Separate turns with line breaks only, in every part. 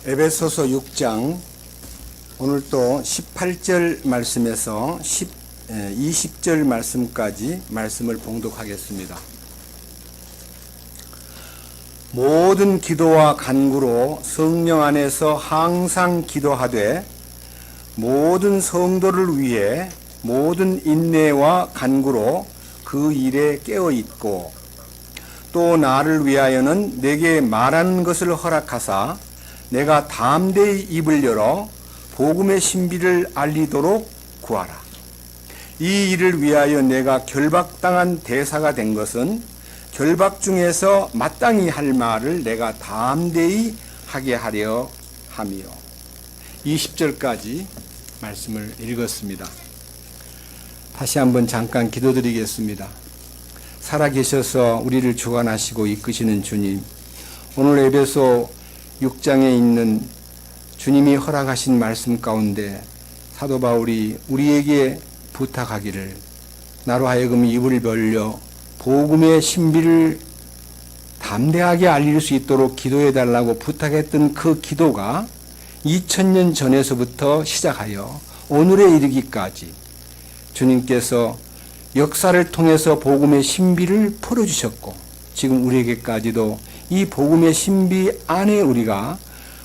에베소서 6장 오늘 또 18절 말씀에서 20절 말씀까지 말씀을 봉독하겠습니다. 모든 기도와 간구로 성령 안에서 항상 기도하되 모든 성도를 위해 모든 인내와 간구로 그 일에 깨어 있고 또 나를 위하여는 내게 말하는 것을 허락하사 내가 담대히 입을 열어 복음의 신비를 알리도록 구하라. 이 일을 위하여 내가 결박당한 대사가 된 것은 결박 중에서 마땅히 할 말을 내가 담대히 하게 하려 함이요. 20절까지 말씀을 읽었습니다. 다시 한번 잠깐 기도드리겠습니다. 살아계셔서 우리를 주관하시고 이끄시는 주님, 오늘 에베소 6장에 있는 주님이 허락하신 말씀 가운데 사도 바울이 우리에게 부탁하기를 나로 하여금 입을 벌려 복음의 신비를 담대하게 알릴 수 있도록 기도해 달라고 부탁했던 그 기도가 2000년 전에서부터 시작하여 오늘에 이르기까지 주님께서 역사를 통해서 복음의 신비를 풀어주셨고 지금 우리에게까지도 이 복음의 신비 안에 우리가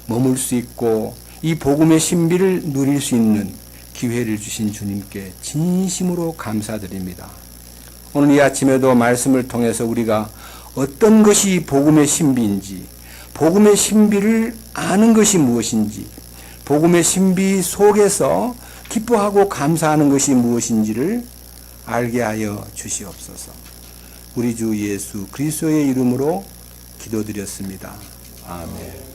머물 수 있고 이 복음의 신비를 누릴 수 있는 기회를 주신 주님께 진심으로 감사드립니다. 오늘 이 아침에도 말씀을 통해서 우리가 어떤 것이 복음의 신비인지, 복음의 신비를 아는 것이 무엇인지, 복음의 신비 속에서 기뻐하고 감사하는 것이 무엇인지를 알게 하여 주시옵소서. 우리 주 예수 그리스도의 이름으로 기도드렸습니다. 아멘.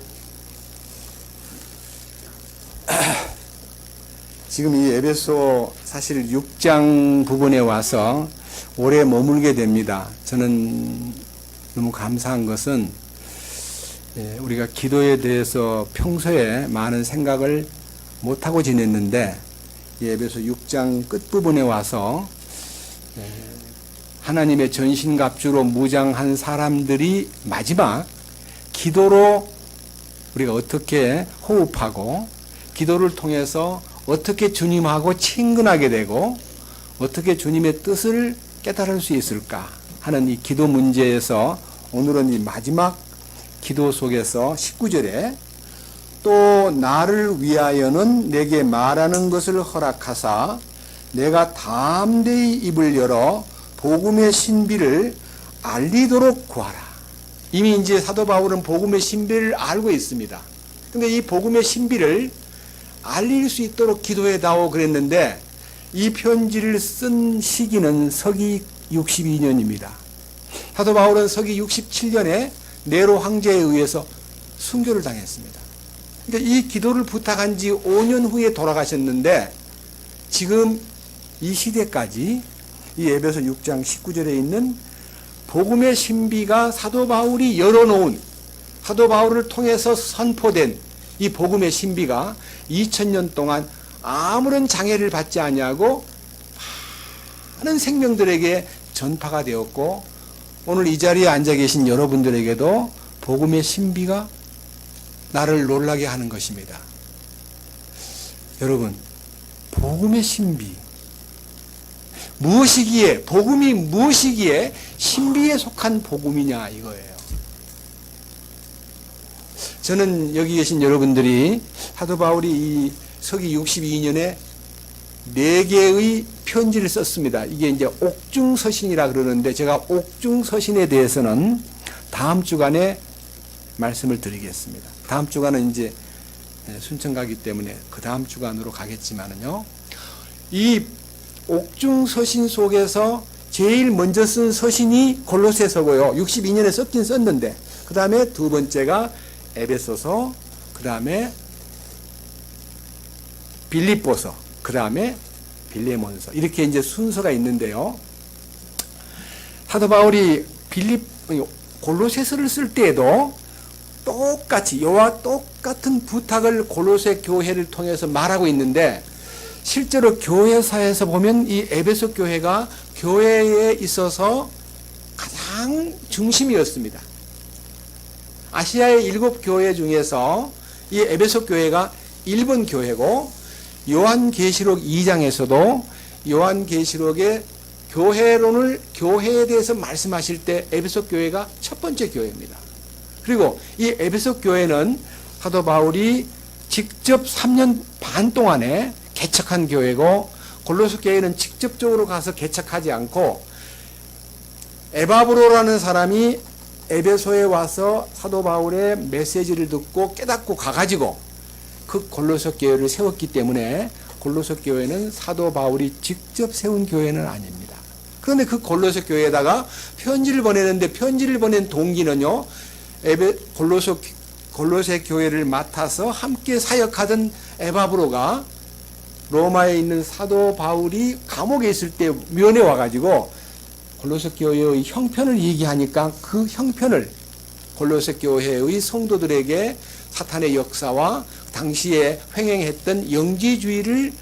지금 이 에베소 사실 6장 부분에 와서 오래 머물게 됩니다. 저는 너무 감사한 것은 우리가 기도에 대해서 평소에 많은 생각을 못하고 지냈는데 이 에베소 6장 끝부분에 와서 하나님의 전신갑주로 무장한 사람들이 마지막 기도로 우리가 어떻게 호흡하고 기도를 통해서 어떻게 주님하고 친근하게 되고 어떻게 주님의 뜻을 깨달을 수 있을까 하는 이 기도 문제에서 오늘은 이 마지막 기도 속에서 19절에 또 나를 위하여는 내게 말하는 것을 허락하사 내가 담대히 입을 열어 복음의 신비를 알리도록 구하라. 이미 이제 사도 바울은 복음의 신비를 알고 있습니다. 근데 이 복음의 신비를 알릴 수 있도록 기도해다오 그랬는데 이 편지를 쓴 시기는 서기 62년입니다. 사도 바울은 서기 67년에 네로 황제에 의해서 순교를 당했습니다. 그러니까 이 기도를 부탁한 지 5년 후에 돌아가셨는데 지금 이 시대까지 이 에베소 6장 19절에 있는 복음의 신비가 사도 바울이 열어놓은 사도 바울을 통해서 선포된 이 복음의 신비가 2000년 동안 아무런 장애를 받지 아니하고 많은 생명들에게 전파가 되었고 오늘 이 자리에 앉아 계신 여러분들에게도 복음의 신비가 나를 놀라게 하는 것입니다. 여러분, 복음의 신비 무엇이기에 복음이 무엇이기에 신비에 속한 복음이냐 이거예요. 저는 여기 계신 여러분들이 사도 바울이 이 서기 62년에 4개의 편지를 썼습니다. 이게 이제 옥중서신이라 그러는데 제가 옥중서신에 대해서는 다음 주간에 말씀을 드리겠습니다. 다음 주간은 이제 순천 가기 때문에 그 다음 주간으로 가겠지만은요. 이 옥중서신 속에서 제일 먼저 쓴 서신이 골로새서고요. 62년에 썼긴 썼는데 그 다음에 두 번째가 에베소서, 그 다음에 빌립보서, 그 다음에 빌레몬서 이렇게 이제 순서가 있는데요. 사도 바울이 골로새서를 쓸 때에도 똑같이 이와 똑같은 부탁을 골로새 교회를 통해서 말하고 있는데 실제로 교회사에서 보면 이 에베소 교회가 교회에 있어서 가장 중심이었습니다. 아시아의 7 교회 중에서 이 에베소 교회가 1번 교회고, 요한계시록 2장에서도 요한계시록의 교회에 대해서 말씀하실 때 에베소 교회가 첫 번째 교회입니다. 그리고 이 에베소 교회는 사도 바울이 직접 3년 반 동안에 개척한 교회고, 골로새 교회는 직접적으로 가서 개척하지 않고 에바브로라는 사람이 에베소에 와서 사도 바울의 메시지를 듣고 깨닫고 가가지고 그 골로새 교회를 세웠기 때문에 골로새 교회는 사도 바울이 직접 세운 교회는 아닙니다. 그런데 그 골로새 교회에다가 편지를 보내는데, 편지를 보낸 동기는요, 골로새 교회를 맡아서 함께 사역하던 에바브로가 로마에 있는 사도 바울이 감옥에 있을 때 면회 와가지고 골로새 교회의 형편을 얘기하니까 그 형편을 골로새 교회의 성도들에게 사탄의 역사와 당시에 횡행했던 영지주의를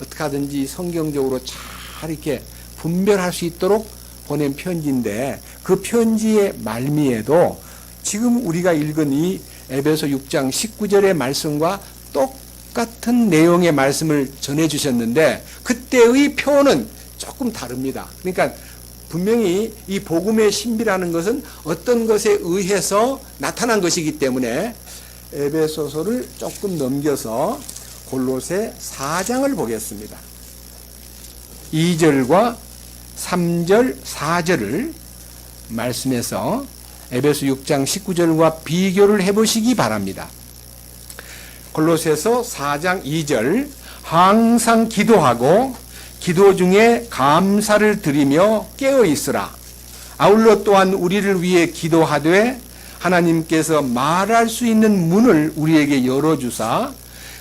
어떻게 하든지 성경적으로 잘 이렇게 분별할 수 있도록 보낸 편지인데, 그 편지의 말미에도 지금 우리가 읽은 이 에베소 6장 19절의 말씀과 똑같은 내용의 말씀을 전해주셨는데, 그때의 표현은 조금 다릅니다. 그러니까 분명히 이 복음의 신비라는 것은 어떤 것에 의해서 나타난 것이기 때문에 에베소서를 조금 넘겨서 골로새 4장을 보겠습니다. 2절과 3절, 4절을 말씀해서 에베소 6장 19절과 비교를 해보시기 바랍니다. 골로새서 4장 2절, 항상 기도하고 기도 중에 감사를 드리며 깨어 있으라. 아울러 또한 우리를 위해 기도하되 하나님께서 말할 수 있는 문을 우리에게 열어주사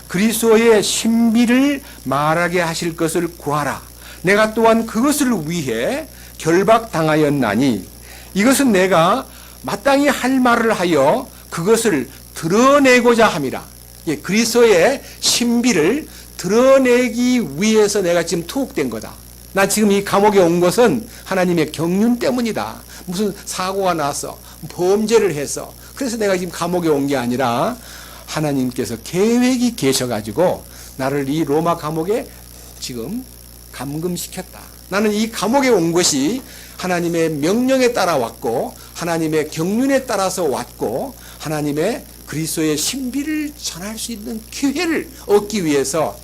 그리스도의 신비를 말하게 하실 것을 구하라. 내가 또한 그것을 위해 결박당하였나니 이것은 내가 마땅히 할 말을 하여 그것을 드러내고자 함이라. 예, 그리스도의 신비를 드러내기 위해서 내가 지금 투옥된 거다. 나 지금 이 감옥에 온 것은 하나님의 경륜 때문이다. 무슨 사고가 나서 범죄를 해서 그래서 내가 지금 감옥에 온 게 아니라 하나님께서 계획이 계셔가지고 나를 이 로마 감옥에 지금 감금시켰다. 나는 이 감옥에 온 것이 하나님의 명령에 따라 왔고 하나님의 경륜에 따라서 왔고 하나님의 그리스도의 신비를 전할 수 있는 기회를 얻기 위해서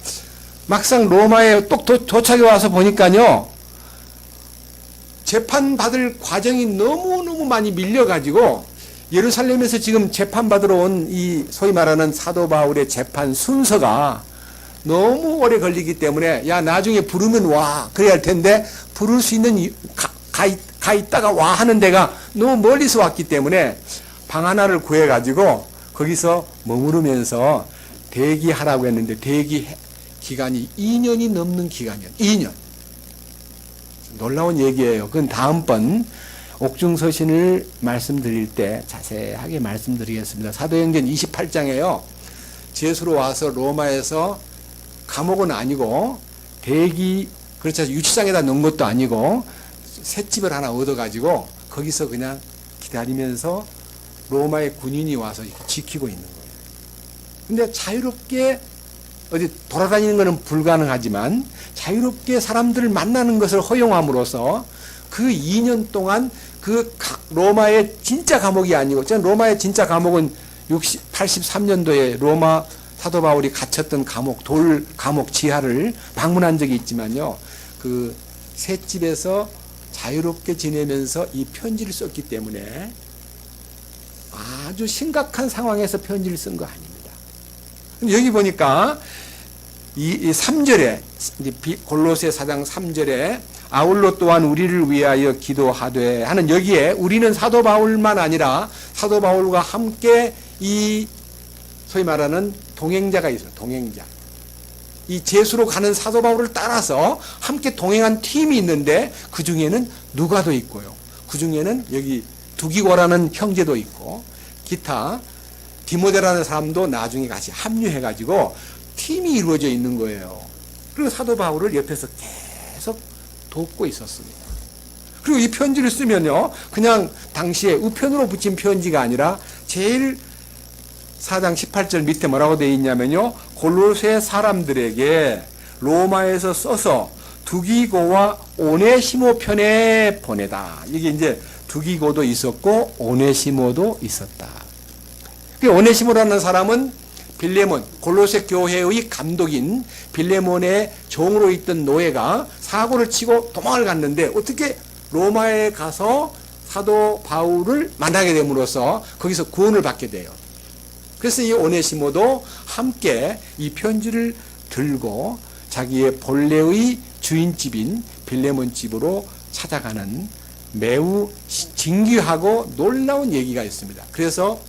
막상 로마에 똑 도착해 와서 보니까요, 재판받을 과정이 너무너무 많이 밀려가지고 예루살렘에서 지금 재판받으러 온 이 소위 말하는 사도 바울의 재판 순서가 너무 오래 걸리기 때문에 야 나중에 부르면 와 그래야 할 텐데 부를 수 있는 가 있다가 와 하는 데가 너무 멀리서 왔기 때문에 방 하나를 구해가지고 거기서 머무르면서 대기하라고 했는데 대기 기간이 2년이 넘는 기간이에요. 2년. 놀라운 얘기예요. 그건 다음번 옥중서신을 말씀드릴 때 자세하게 말씀드리겠습니다. 사도행전 28장에요. 제수로 와서 로마에서 감옥은 아니고 대기 그렇죠. 유치장에다 넣은 것도 아니고 셋집을 하나 얻어가지고 거기서 그냥 기다리면서 로마의 군인이 와서 지키고 있는 거예요. 근데 자유롭게 어디 돌아다니는 것은 불가능하지만 자유롭게 사람들을 만나는 것을 허용함으로써 그 2년 동안 그 로마의 진짜 감옥이 아니고, 저는 로마의 진짜 감옥은 83년도에 로마 사도 바울이 갇혔던 감옥, 돌 감옥 지하를 방문한 적이 있지만요, 그 셋집에서 자유롭게 지내면서 이 편지를 썼기 때문에 아주 심각한 상황에서 편지를 쓴 거 아닙니다. 여기 보니까 이 3절에 골로새 4장 3절에 아울러 또한 우리를 위하여 기도하되 하는 여기에 우리는 사도 바울만 아니라 사도 바울과 함께 이 소위 말하는 동행자가 있어요. 동행자. 이 제수로 가는 사도 바울을 따라서 함께 동행한 팀이 있는데 그 중에는 누가도 있고요. 그 중에는 여기 두기고라는 형제도 있고 기타 디모데라는 사람도 나중에 같이 합류해가지고 팀이 이루어져 있는 거예요. 그리고 사도 바울을 옆에서 계속 돕고 있었습니다. 그리고 이 편지를 쓰면요, 그냥 당시에 우편으로 붙인 편지가 아니라 제일 4장 18절 밑에 뭐라고 되어 있냐면요. 골로새 사람들에게 로마에서 써서 두기고와 오네시모 편에 보내다. 이게 이제 두기고도 있었고 오네시모도 있었다. 오네시모라는 사람은 빌레몬, 골로새 교회의 감독인 빌레몬의 종으로 있던 노예가 사고를 치고 도망을 갔는데 어떻게 로마에 가서 사도 바울을 만나게 됨으로써 거기서 구원을 받게 돼요. 그래서 이 오네시모도 함께 이 편지를 들고 자기의 본래의 주인집인 빌레몬 집으로 찾아가는 매우 진귀하고 놀라운 얘기가 있습니다. 그래서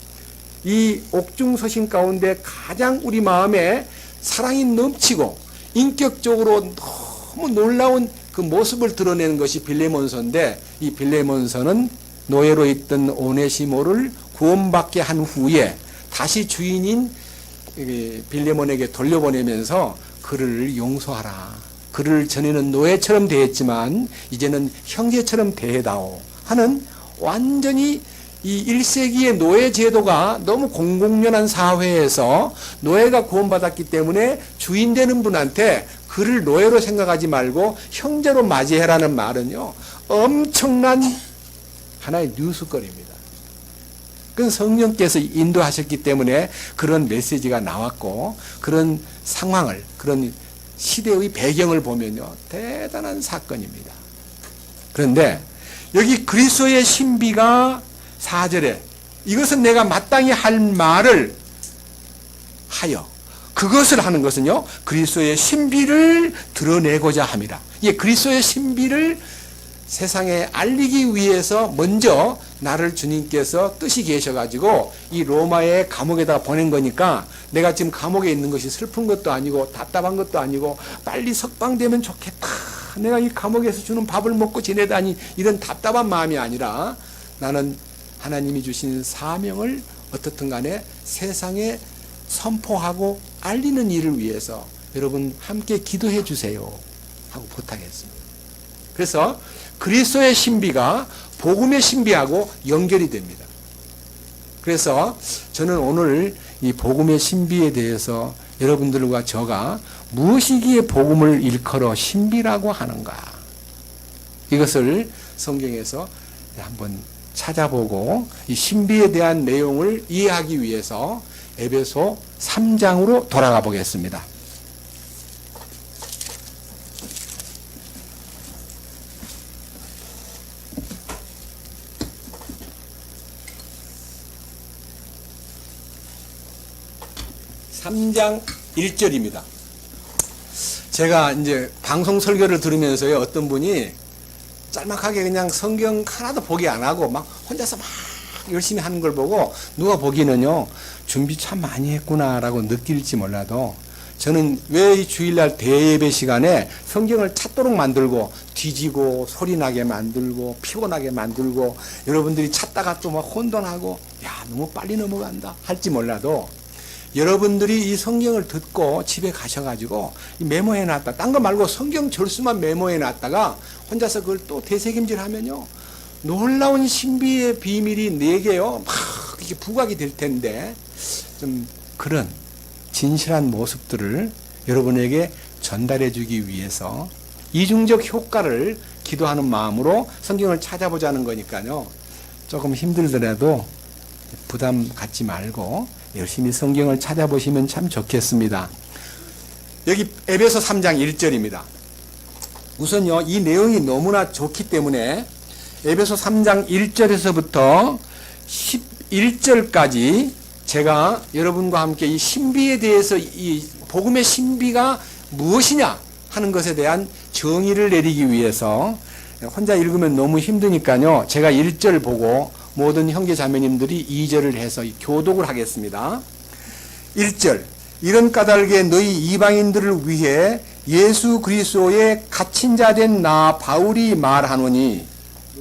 이 옥중서신 가운데 가장 우리 마음에 사랑이 넘치고 인격적으로 너무 놀라운 그 모습을 드러내는 것이 빌레몬서인데, 이 빌레몬서는 노예로 있던 오네시모를 구원받게 한 후에 다시 주인인 빌레몬에게 돌려보내면서 그를 용서하라. 그를 전에는 노예처럼 대했지만 이제는 형제처럼 대해다오 하는, 완전히 이 1세기의 노예 제도가 너무 공공연한 사회에서 노예가 구원받았기 때문에 주인 되는 분한테 그를 노예로 생각하지 말고 형제로 맞이해라는 말은요, 엄청난 하나의 뉴스거리입니다. 그건 성령께서 인도하셨기 때문에 그런 메시지가 나왔고, 그런 상황을, 그런 시대의 배경을 보면요, 대단한 사건입니다. 그런데 여기 그리스도의 신비가 4절에 이것은 내가 마땅히 할 말을 하여, 그것을 하는 것은요, 그리스도의 신비를 드러내고자 함이라. 예, 그리스도의 신비를 세상에 알리기 위해서 먼저 나를 주님께서 뜻이 계셔가지고 이 로마의 감옥에다 보낸 거니까, 내가 지금 감옥에 있는 것이 슬픈 것도 아니고 답답한 것도 아니고 빨리 석방되면 좋겠다, 내가 이 감옥에서 주는 밥을 먹고 지내다니, 이런 답답한 마음이 아니라 나는 하나님이 주신 사명을 어떻든 간에 세상에 선포하고 알리는 일을 위해서 여러분 함께 기도해 주세요 하고 부탁했습니다. 그래서 그리스도의 신비가 복음의 신비하고 연결이 됩니다. 그래서 저는 오늘 이 복음의 신비에 대해서 여러분들과 저가 무엇이기에 복음을 일컬어 신비라고 하는가, 이것을 성경에서 한번 찾아보고 이 신비에 대한 내용을 이해하기 위해서 에베소 3장으로 돌아가 보겠습니다. (3장) 1절입니다. 제가 이제 방송 설교를 들으면서요, 어떤 분이 짤막하게 그냥 성경 하나도 보기 안 하고 막 혼자서 막 열심히 하는 걸 보고 누가 보기는요, 준비 참 많이 했구나라고 느낄지 몰라도, 저는 왜 이 주일날 대예배 시간에 성경을 찾도록 만들고 뒤지고 소리나게 만들고 피곤하게 만들고 여러분들이 찾다가 또 막 혼돈하고 야 너무 빨리 넘어간다 할지 몰라도, 여러분들이 이 성경을 듣고 집에 가셔가지고 메모해 놨다, 딴 거 말고 성경 절수만 메모해 놨다가 혼자서 그걸 또 되새김질 하면요, 놀라운 신비의 비밀이 내게요 막 이렇게 부각이 될 텐데, 좀 그런 진실한 모습들을 여러분에게 전달해 주기 위해서 이중적 효과를 기도하는 마음으로 성경을 찾아보자는 거니까요, 조금 힘들더라도 부담 갖지 말고 열심히 성경을 찾아보시면 참 좋겠습니다. 여기 에베소 3장 1절입니다. 우선요, 이 내용이 너무나 좋기 때문에 에베소 3장 1절에서부터 11절까지 제가 여러분과 함께 이 신비에 대해서, 이 복음의 신비가 무엇이냐 하는 것에 대한 정의를 내리기 위해서, 혼자 읽으면 너무 힘드니까요, 제가 1절 보고 모든 형제 자매님들이 2절을 해서 교독을 하겠습니다. 1절, 이런 까닭에 너희 이방인들을 위해 예수 그리스도의 갇힌 자 된 나 바울이 말하노니,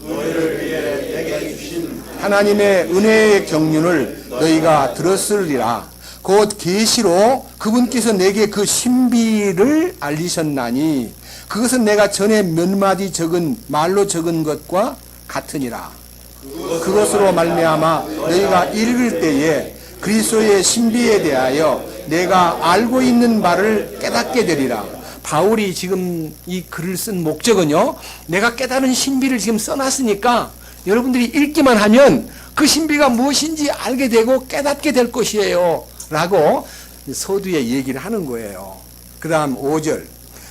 너희를 위해 내게 주신 하나님의 은혜의 경륜을 너희가 들었으리라. 곧 계시로 그분께서 내게 그 신비를 알리셨나니 그것은 내가 전에 몇 마디 적은 말로 적은 것과 같으니라. 그것으로 말미암아 너희가 읽을 때에 그리스도의 신비에 대하여 내가 알고 있는 바를 깨닫게 되리라. 바울이 지금 이 글을 쓴 목적은요, 내가 깨달은 신비를 지금 써놨으니까 여러분들이 읽기만 하면 그 신비가 무엇인지 알게 되고 깨닫게 될 것이에요 라고 서두에 얘기를 하는 거예요. 그 다음 5절,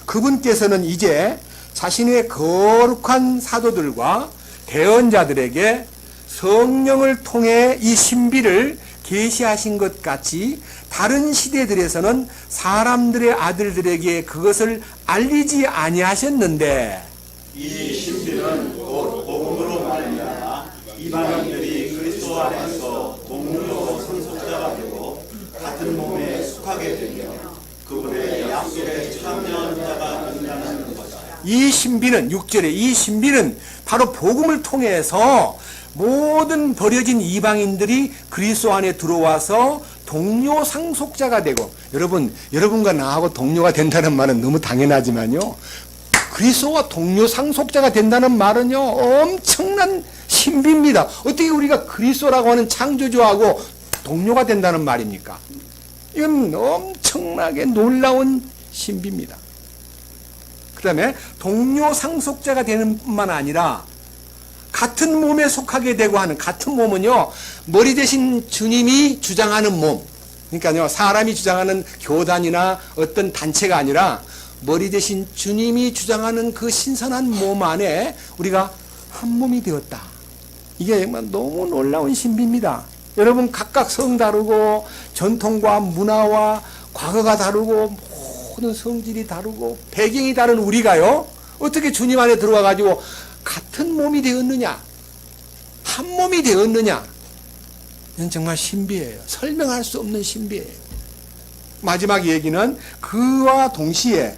그분께서는 이제 자신의 거룩한 사도들과 대언자들에게 성령을 통해 이 신비를 계시하신 것 같이 다른 시대들에서는 사람들의 아들들에게 그것을 알리지 아니하셨는데,
이 신비는 곧 복음으로 말미암아 이방인들이 그리스도 안에서 동료 상속자가 되고 같은 몸에 속하게 되며 그분의 약속에 참여한 자가 된다는 것이다.
이 신비는 6절에 이 신비는 바로 복음을 통해서 모든 버려진 이방인들이 그리스도 안에 들어와서 동료 상속자가 되고, 여러분과 나하고 동료가 된다는 말은 너무 당연하지만요, 그리스도와 동료 상속자가 된다는 말은요 엄청난 신비입니다. 어떻게 우리가 그리스도라고 하는 창조주하고 동료가 된다는 말입니까? 이건 엄청나게 놀라운 신비입니다. 그 다음에 동료 상속자가 되는 뿐만 아니라 같은 몸에 속하게 되고 하는, 같은 몸은요 머리 대신 주님이 주장하는 몸, 그러니까요 사람이 주장하는 교단이나 어떤 단체가 아니라 머리 대신 주님이 주장하는 그 신선한 몸 안에 우리가 한 몸이 되었다. 이게 정말 너무 놀라운 신비입니다. 여러분, 각각 성 다르고 전통과 문화와 과거가 다르고 모든 성질이 다르고 배경이 다른 우리가요 어떻게 주님 안에 들어와 가지고 같은 몸이 되었느냐, 한 몸이 되었느냐, 이건 정말 신비예요. 설명할 수 없는 신비예요. 마지막 얘기는 그와 동시에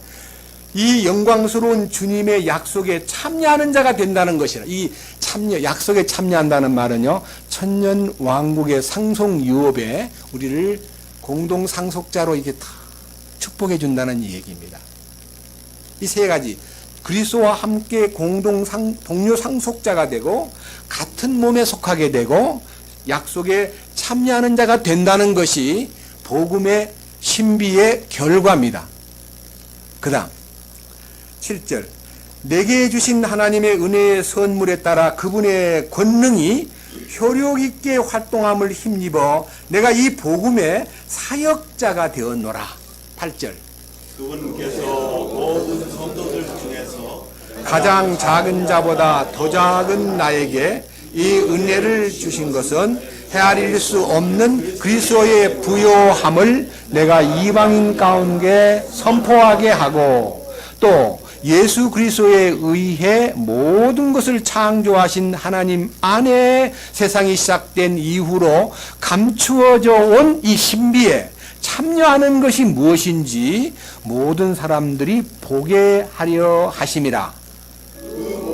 이 영광스러운 주님의 약속에 참여하는 자가 된다는 것이라. 이 약속에 참여한다는 말은요, 천년 왕국의 상속 유업에 우리를 공동 상속자로 이게 다 축복해 준다는 얘기입니다. 이 세 가지, 그리스도와 함께 동료 상속자가 되고 같은 몸에 속하게 되고 약속에 참여하는 자가 된다는 것이 복음의 신비의 결과입니다. 그 다음 7절, 내게 주신 하나님의 은혜의 선물에 따라 그분의 권능이 효력 있게 활동함을 힘입어 내가 이 복음의 사역자가 되었노라. 8절,
그분께서 모든 성도들 중에서
가장 작은 자보다 더 작은 나에게 이 은혜를 주신 것은 헤아릴 수 없는 그리스도의 부요함을 내가 이방인 가운데 선포하게 하고, 또 예수 그리스도에 의해 모든 것을 창조하신 하나님 안에 세상이 시작된 이후로 감추어져 온 이 신비에 참여하는 것이 무엇인지 모든 사람들이 보게 하려 하심이라.
그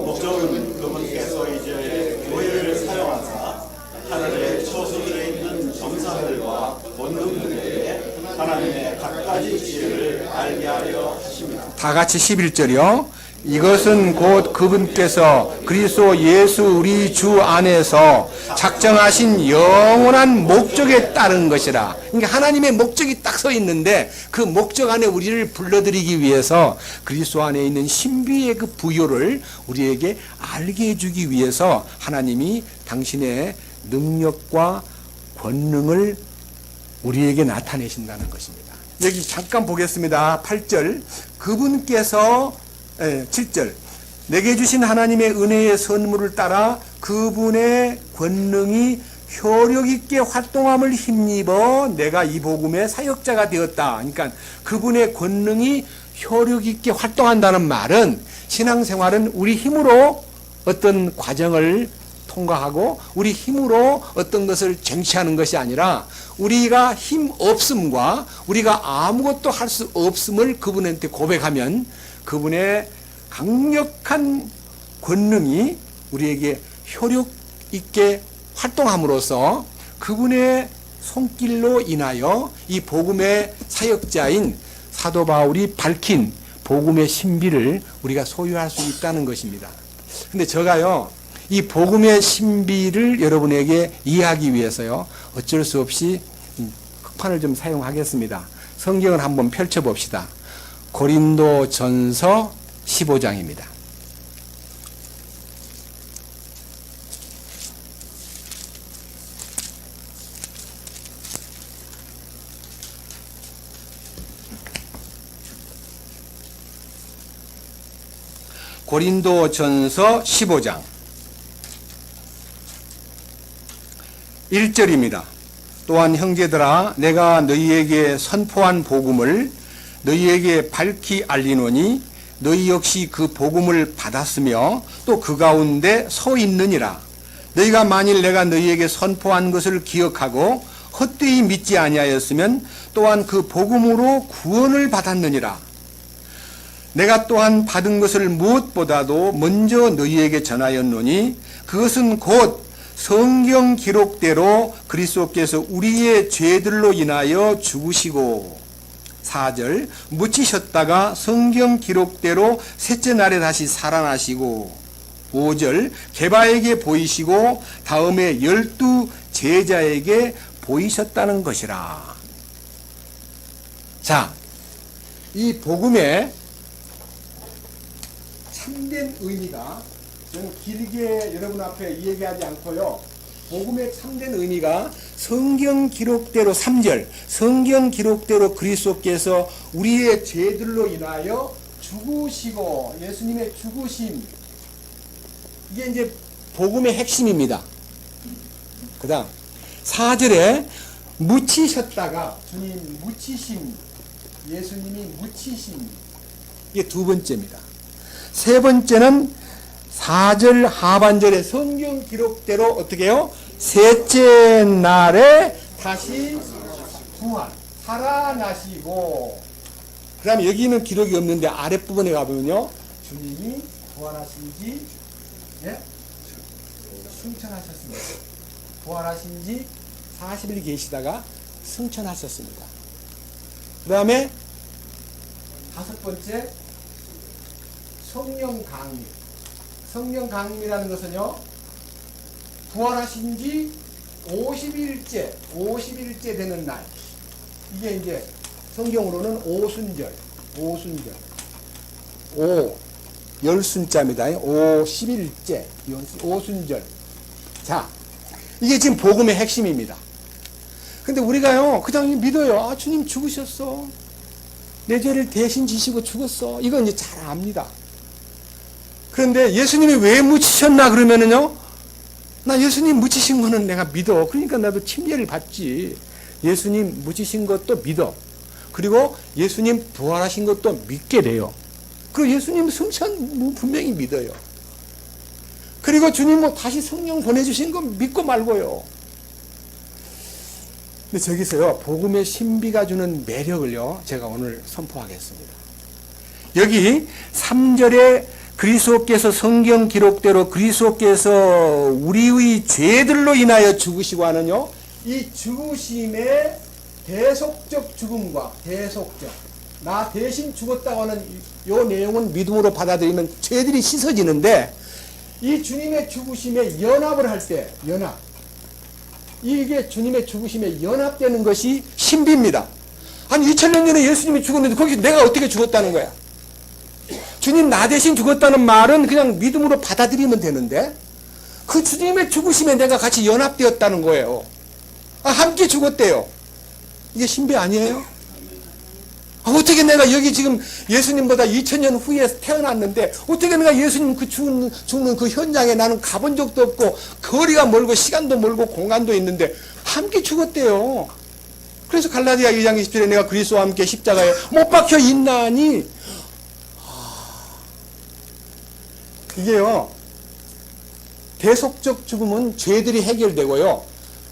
목적은 그분께서 이제 교회를 사용하사 하늘의 처소들에 있는 정사들과 권능들에게 하나님의 갖가지 지혜를 알게 하려 하십니다.
다 같이 11절이요. 이것은 곧 그분께서 그리스도 예수 우리 주 안에서 작정하신 영원한 목적에 따른 것이라. 그러니까 하나님의 목적이 딱 서 있는데 그 목적 안에 우리를 불러들이기 위해서 그리스도 안에 있는 신비의 그 부요를 우리에게 알게 해주기 위해서 하나님이 당신의 능력과 권능을 우리에게 나타내신다는 것입니다. 여기 잠깐 보겠습니다. 8절, 그분께서 7절, 내게 주신 하나님의 은혜의 선물을 따라 그분의 권능이 효력 있게 활동함을 힘입어 내가 이 복음의 사역자가 되었다. 그러니까 그분의 권능이 효력 있게 활동한다는 말은 신앙생활은 우리 힘으로 어떤 과정을 통과하고 우리 힘으로 어떤 것을 쟁취하는 것이 아니라 우리가 힘 없음과 우리가 아무것도 할 수 없음을 그분한테 고백하면 그분의 강력한 권능이 우리에게 효력 있게 활동함으로써 그분의 손길로 인하여 이 복음의 사역자인 사도 바울이 밝힌 복음의 신비를 우리가 소유할 수 있다는 것입니다. 근데 제가요, 이 복음의 신비를 여러분에게 이해하기 위해서요, 어쩔 수 없이 흑판을 좀 사용하겠습니다. 성경을 한번 펼쳐봅시다. 고린도전서 15장입니다. 고린도전서 15장 1절입니다. 또한 형제들아 내가 너희에게 선포한 복음을 너희에게 밝히 알리노니 너희 역시 그 복음을 받았으며 또 그 가운데 서 있느니라. 너희가 만일 내가 너희에게 선포한 것을 기억하고 헛되이 믿지 아니하였으면 또한 그 복음으로 구원을 받았느니라. 내가 또한 받은 것을 무엇보다도 먼저 너희에게 전하였노니 그것은 곧 성경 기록대로 그리스도께서 우리의 죄들로 인하여 죽으시고 4절 묻히셨다가 성경 기록대로 셋째 날에 다시 살아나시고 5절 게바에게 보이시고 다음에 12 제자에게 보이셨다는 것이라. 자, 이 복음의 참된 의미가 저는 길게 여러분 앞에 얘기하지 않고요. 복음의 참된 의미가 성경 기록대로 3절 성경 기록대로 그리스도께서 우리의 죄들로 인하여 죽으시고 예수님의 죽으심 이게 이제 복음의 핵심입니다. 그 다음 4절에 묻히셨다가 주님 묻히심 예수님이 묻히심 이게 두 번째입니다. 세 번째는 4절 하반절의 성경 기록대로 어떻게 해요? 셋째 날에 다시 부활, 살아나시고 그 다음에 여기는 기록이 없는데 아랫부분에 가보면요 주님이 부활하신 지 승천하셨습니다. 부활하신 지 40일 계시다가 승천하셨습니다. 그 다음에 다섯 번째 성령 강림. 성령 강림이라는 것은요, 부활하신 지 50일째 되는 날. 이게 이제 성경으로는 오순절. 열순자입니다. 50일째. 오순절. 자, 이게 지금 복음의 핵심입니다. 근데 우리가요, 그냥 믿어요. 아, 주님 죽으셨어. 내 죄를 대신 지시고 죽었어. 이건 이제 잘 압니다. 그런데 예수님이 왜 묻히셨나 그러면은요, 나 예수님 묻히신 거는 내가 믿어. 그러니까 나도 침례를 받지. 예수님 묻히신 것도 믿어. 그리고 예수님 부활하신 것도 믿게 돼요. 그리고 예수님 승천 분명히 믿어요. 그리고 주님 뭐 다시 성령 보내주신 거 믿고 말고요. 근데 저기서요, 복음의 신비가 주는 매력을요, 제가 오늘 선포하겠습니다. 여기 3절에 그리스도께서 성경 기록대로 그리스도께서 우리의 죄들로 인하여 죽으시고 하는요, 이 죽으심의 대속적 죽음과 나 대신 죽었다고 하는 이 내용은 믿음으로 받아들이면 죄들이 씻어지는데, 이 주님의 죽으심에 연합을 할 때, 이게 주님의 죽으심에 연합되는 것이 신비입니다. 아니 2000년 전에 예수님이 죽었는데 거기서 내가 어떻게 죽었다는 거야? 주님 나 대신 죽었다는 말은 그냥 믿음으로 받아들이면 되는데, 그 주님의 죽으심에 내가 같이 연합되었다는 거예요. 아, 함께 죽었대요. 이게 신비 아니에요? 아, 어떻게 내가 여기 지금 예수님보다 2000년 후에 태어났는데 어떻게 내가 예수님 그 죽는 그 현장에 나는 가본 적도 없고 거리가 멀고 시간도 멀고 공간도 있는데 함께 죽었대요. 그래서 갈라디아 2장 20절에 내가 그리스도와 함께 십자가에 못 박혀 있나니, 이게요, 대속적 죽음은 죄들이 해결되고요,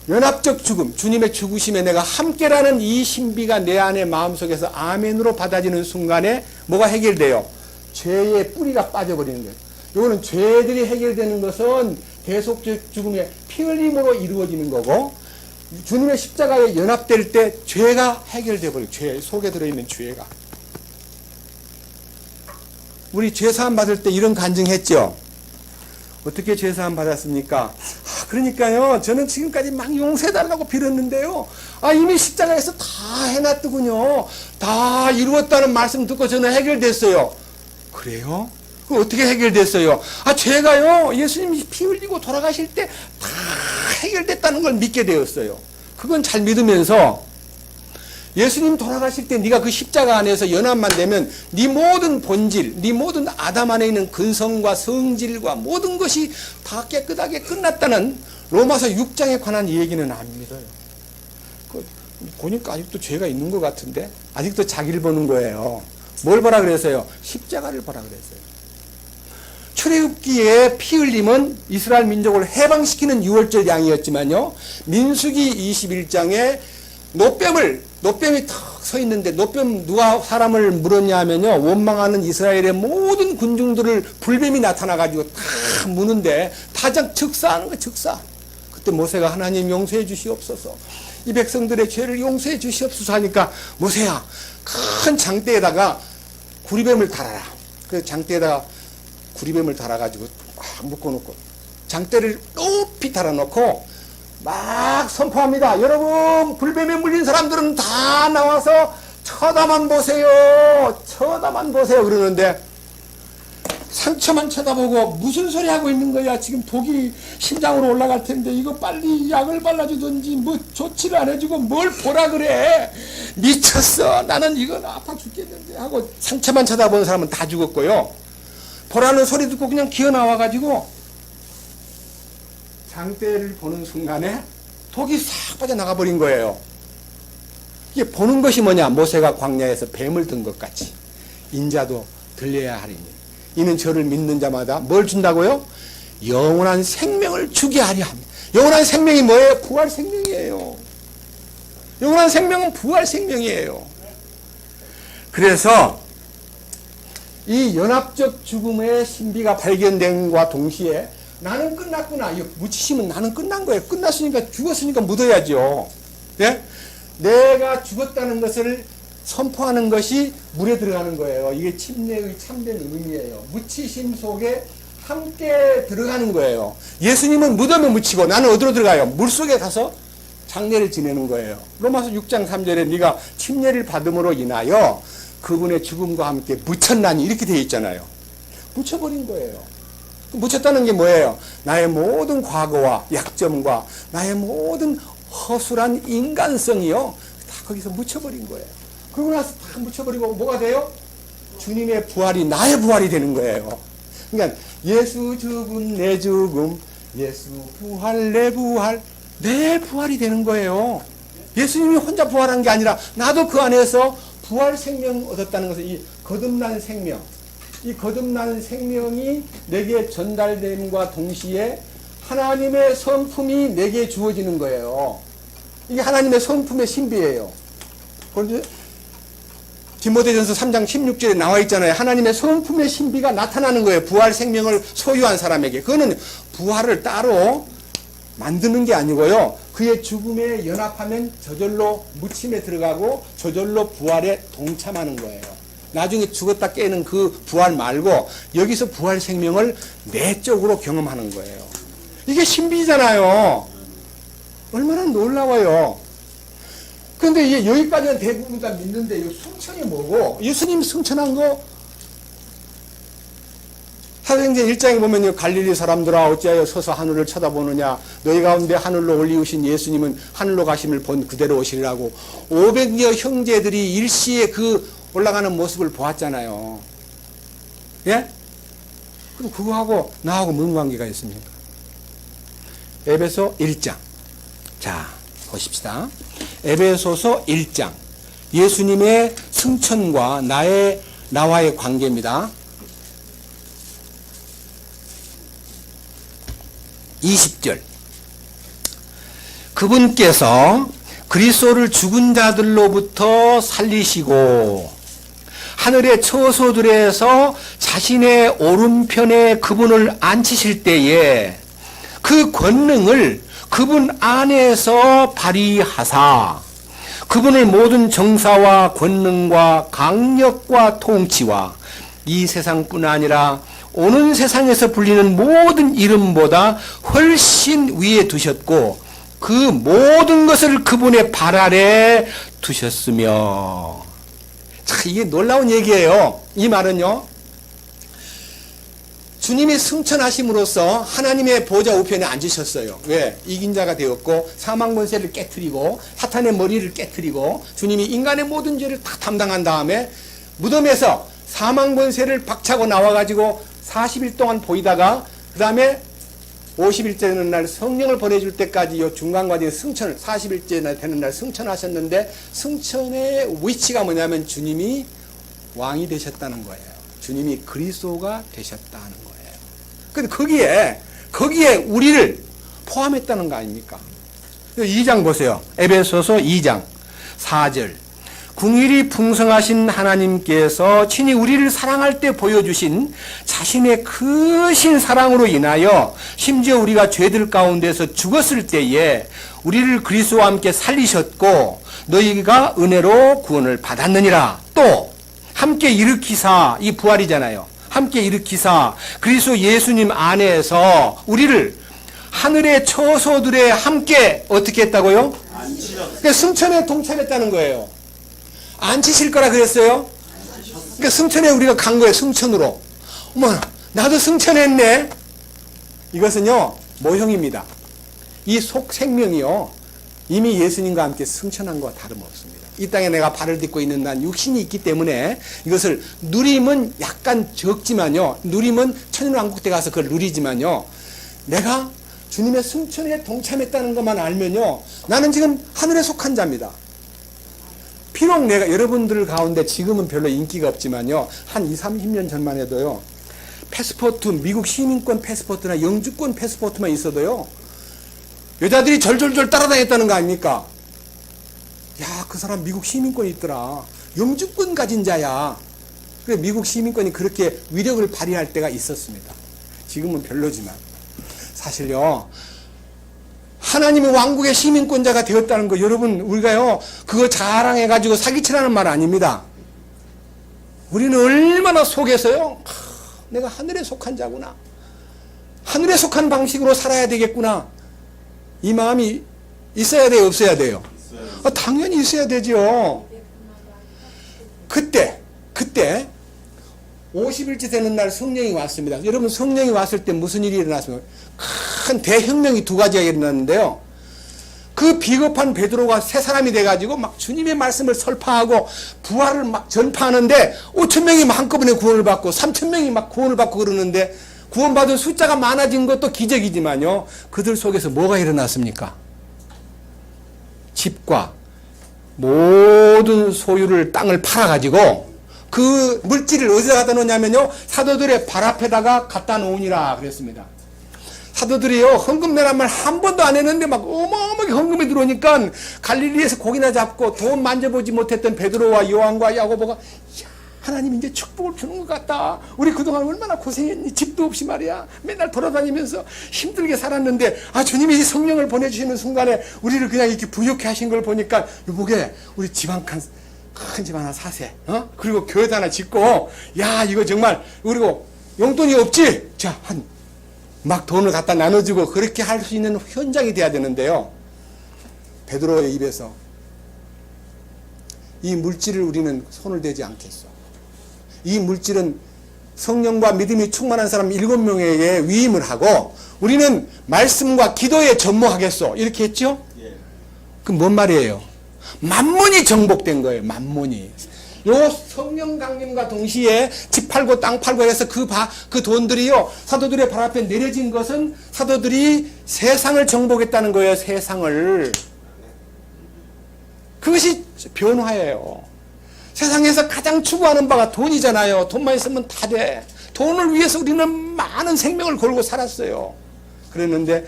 연합적 죽음, 주님의 죽으심에 내가 함께라는 이 신비가 내 안에 마음속에서 아멘으로 받아지는 순간에 뭐가 해결돼요? 죄의 뿌리가 빠져버리는 거예요. 이거는 죄들이 해결되는 것은 대속적 죽음의 피 흘림으로 이루어지는 거고, 주님의 십자가에 연합될 때 죄가 해결돼 버려요. 죄 속에 들어있는 죄가. 우리 죄사함 받을 때 이런 간증했죠. 어떻게 죄사함 받았습니까? 그러니까요, 저는 지금까지 막 용서해달라고 빌었는데요. 이미 십자가에서 다 해놨더군요. 다 이루었다는 말씀 듣고 저는 해결됐어요. 그래요? 그 어떻게 해결됐어요? 제가요, 예수님이 피 흘리고 돌아가실 때 다 해결됐다는 걸 믿게 되었어요. 그건 잘 믿으면서, 예수님 돌아가실 때 네가 그 십자가 안에서 연합만 되면 네 모든 본질, 네 모든 아담 안에 있는 근성과 성질과 모든 것이 다 깨끗하게 끝났다는 로마서 6장에 관한 얘기는 안 믿어요. 보니까 아직도 죄가 있는 것 같은데 아직도 자기를 보는 거예요. 뭘 보라 그랬어요? 십자가를 보라 그랬어요. 출애굽기에 피 흘림은 이스라엘 민족을 해방시키는 유월절 양이었지만요, 민수기 21장에 노뱀이 탁 서 있는데, 노뱀 누가 사람을 물었냐 하면요, 원망하는 이스라엘의 모든 군중들을 불뱀이 나타나가지고 다 무는데, 타작 즉사하는 거예요, 즉사. 그때 모세가 하나님 용서해 주시옵소서, 이 백성들의 죄를 용서해 주시옵소서 하니까, 모세야, 큰 장대에다가 구리뱀을 달아라. 그 장대에다가 구리뱀을 달아가지고 묶어놓고, 장대를 높이 달아놓고, 막 선포합니다. 여러분, 불뱀에 물린 사람들은 다 나와서 쳐다만 보세요. 쳐다만 보세요. 그러는데 상처만 쳐다보고 무슨 소리 하고 있는 거야. 지금 독이 심장으로 올라갈 텐데 이거 빨리 약을 발라주든지 뭐 조치를 안 해주고 뭘 보라 그래. 미쳤어. 나는 이건 아파 죽겠는데 하고 상처만 쳐다보는 사람은 다 죽었고요. 보라는 소리 듣고 그냥 기어 나와가지고 장대를 보는 순간에 독이 싹 빠져나가 버린 거예요. 이게 보는 것이 뭐냐? 모세가 광야에서 뱀을 든 것 같이 인자도 들려야 하리니 이는 저를 믿는 자마다 뭘 준다고요? 영원한 생명을 주게 하려 합니다. 영원한 생명이 뭐예요? 부활 생명이에요. 영원한 생명은 부활 생명이에요. 그래서 이 연합적 죽음의 신비가 발견된과 동시에 나는 끝났구나. 이거 묻히시면 나는 끝난 거예요. 끝났으니까 죽었으니까 묻어야죠. 예? 내가 죽었다는 것을 선포하는 것이 물에 들어가는 거예요. 이게 침례의 참된 의미예요. 묻히심 속에 함께 들어가는 거예요. 예수님은 무덤에 묻히고 나는 어디로 들어가요? 물속에 가서 장례를 지내는 거예요. 로마서 6장 3절에 네가 침례를 받음으로 인하여 그분의 죽음과 함께 묻혔나니 이렇게 되어 있잖아요. 묻혀버린 거예요. 묻혔다는 게 뭐예요? 나의 모든 과거와 약점과 나의 모든 허술한 인간성이요, 다 거기서 묻혀버린 거예요. 그러고 나서 다 묻혀버리고 뭐가 돼요? 주님의 부활이 나의 부활이 되는 거예요. 그러니까 예수 죽음 내 죽음, 예수 부활 내 부활, 내 부활이 되는 거예요. 예수님이 혼자 부활한 게 아니라 나도 그 안에서 부활 생명 얻었다는 것은 이 거듭난 생명, 이 거듭난 생명이 내게 전달됨과 동시에 하나님의 성품이 내게 주어지는 거예요. 이게 하나님의 성품의 신비예요. 디모데전서 3장 16절에 나와 있잖아요. 하나님의 성품의 신비가 나타나는 거예요. 부활 생명을 소유한 사람에게. 그거는 부활을 따로 만드는 게 아니고요, 그의 죽음에 연합하면 저절로 묻힘에 들어가고 저절로 부활에 동참하는 거예요. 나중에 죽었다 깨는 그 부활 말고 여기서 부활 생명을 내적으로 경험하는 거예요. 이게 신비잖아요. 얼마나 놀라워요. 그런데 이게 여기까지는 대부분 다 믿는데 이 승천이 뭐고, 예수님 승천한 거 사도행전 1장에 보면 갈릴리 사람들아 어찌하여 서서 하늘을 쳐다보느냐, 너희 가운데 하늘로 올리우신 예수님은 하늘로 가심을 본 그대로 오시리라고 500여 형제들이 일시에 그 올라가는 모습을 보았잖아요. 예? 그럼 그거하고 나하고 무슨 관계가 있습니까? 에베소 1장. 자, 보십시다. 에베소서 1장. 예수님의 승천과 나와의 관계입니다. 20절. 그분께서 그리스도를 죽은 자들로부터 살리시고 하늘의 처소들에서 자신의 오른편에 그분을 앉히실 때에 그 권능을 그분 안에서 발휘하사 그분을 모든 정사와 권능과 강력과 통치와 이 세상뿐 아니라 오는 세상에서 불리는 모든 이름보다 훨씬 위에 두셨고 그 모든 것을 그분의 발 아래 두셨으며. 자, 이게 놀라운 얘기예요. 이 말은요, 주님이 승천하심으로써 하나님의 보좌 우편에 앉으셨어요. 왜? 이긴 자가 되었고 사망 권세를 깨트리고 사탄의 머리를 깨트리고 주님이 인간의 모든 죄를 다 담당한 다음에 무덤에서 사망 권세를 박차고 나와가지고 40일 동안 보이다가 그 다음에 50일째 되는 날 성령을 보내줄 때까지 이 중간 과정에 승천을 40일째 되는 날 승천하셨는데, 승천의 위치가 뭐냐면 주님이 왕이 되셨다는 거예요. 주님이 그리스도가 되셨다는 거예요. 근데 거기에 우리를 포함했다는 거 아닙니까? 2장 보세요. 에베소서 2장 4절. 궁일이 풍성하신 하나님께서 친히 우리를 사랑할 때 보여주신 자신의 크신 사랑으로 인하여 심지어 우리가 죄들 가운데서 죽었을 때에 우리를 그리스도와 함께 살리셨고 너희가 은혜로 구원을 받았느니라. 또 함께 일으키사, 이 부활이잖아요. 함께 일으키사 그리스도 예수님 안에서 우리를 하늘의 처소들에 함께 어떻게 했다고요? 그러니까 승천에 동참했다는 거예요. 앉히실 거라 그랬어요? 그러니까 승천에 우리가 간 거예요. 승천으로. 어머, 나도 승천했네. 이것은요, 모형입니다. 이 속 생명이요, 이미 예수님과 함께 승천한 것과 다름없습니다. 이 땅에 내가 발을 딛고 있는 난 육신이 있기 때문에 이것을 누림은 약간 적지만요, 누림은 천년왕국 때 가서 그걸 누리지만요, 내가 주님의 승천에 동참했다는 것만 알면요, 나는 지금 하늘에 속한 자입니다. 비록 내가 여러분들 가운데 지금은 별로 인기가 없지만요, 한 20, 30년 전만 해도요, 패스포트, 미국 시민권 패스포트나 영주권 패스포트만 있어도요, 여자들이 절절절 따라다녔다는 거 아닙니까? 야, 그 사람 미국 시민권이 있더라. 영주권 가진 자야. 그래, 미국 시민권이 그렇게 위력을 발휘할 때가 있었습니다. 지금은 별로지만. 사실요, 하나님의 왕국의 시민권자가 되었다는 거, 여러분, 우리가요, 그거 자랑해가지고 사기치라는 말 아닙니다. 우리는 얼마나 속에서요, 내가 하늘에 속한 자구나. 하늘에 속한 방식으로 살아야 되겠구나. 이 마음이 있어야 돼요, 없어야 돼요? 당연히 있어야 되죠. 그때 50일째 되는 날 성령이 왔습니다. 여러분, 성령이 왔을 때 무슨 일이 일어났습니까? 큰 대혁명이 두 가지가 일어났는데요. 그 비겁한 베드로가 새 사람이 돼가지고 막 주님의 말씀을 설파하고 부활을 막 전파하는데 5,000명이 막 한꺼번에 구원을 받고 3,000명이 막 구원을 받고 그러는데, 구원받은 숫자가 많아진 것도 기적이지만요, 그들 속에서 뭐가 일어났습니까? 집과 모든 소유를, 땅을 팔아가지고 그 물질을 어디다 갖다 놓냐면요, 사도들의 발 앞에다가 갖다 놓으니라 그랬습니다. 사도들이요, 헌금 내란 말 한 번도 안 했는데 막 어마어마하게 헌금이 들어오니까 갈릴리에서 고기나 잡고 돈 만져보지 못했던 베드로와 요한과 야고보가, 야, 하나님 이제 축복을 주는 것 같다. 우리 그동안 얼마나 고생했니? 집도 없이 말이야. 맨날 돌아다니면서 힘들게 살았는데, 주님이 성령을 보내주시는 순간에 우리를 그냥 이렇게 부욕해 하신 걸 보니까, 요복에 우리 집 한 칸, 큰 집 하나 사세. 그리고 교회 하나 짓고, 야, 이거 정말, 그리고 용돈이 없지? 자, 막 돈을 갖다 나눠주고 그렇게 할 수 있는 현장이 돼야 되는데요. 베드로의 입에서 이 물질을 우리는 손을 대지 않겠어. 이 물질은 성령과 믿음이 충만한 사람 7명에게 위임을 하고 우리는 말씀과 기도에 전무하겠소. 이렇게 했죠? 그럼 뭔 말이에요? 만몬이 정복된 거예요. 만몬이. 요 성령 강림과 동시에 집 팔고 땅 팔고 해서 그 돈들이요, 사도들의 발 앞에 내려진 것은 사도들이 세상을 정복했다는 거예요. 세상을. 그것이 변화예요. 세상에서 가장 추구하는 바가 돈이잖아요. 돈만 있으면 다 돼. 돈을 위해서 우리는 많은 생명을 걸고 살았어요. 그랬는데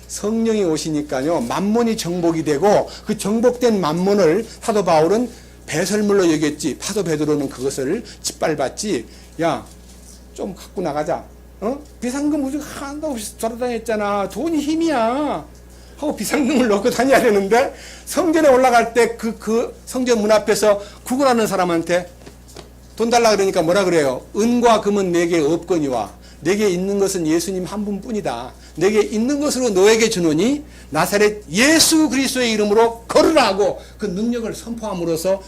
성령이 오시니까요, 만몬이 정복이 되고, 그 정복된 만몬을 사도 바울은 배설물로 여겼지, 사도 베드로는 그것을 짓밟았지. 야, 좀 갖고 나가자. 비상금 우리가 하나도 없이 돌아다녔잖아. 돈이 힘이야. 하고 비상금을 넣고 다녀야 되는데, 성전에 올라갈 때 그 성전 문 앞에서 구걸하는 사람한테 돈 달라 그러니까 뭐라 그래요? 은과 금은 내게 없거니와 내게 있는 것은 예수님 한 분뿐이다. 내게 있는 것으로 너에게 주노니 나사렛 예수 그리스도의 이름으로 걸으라 하고 그 능력을 선포함으로써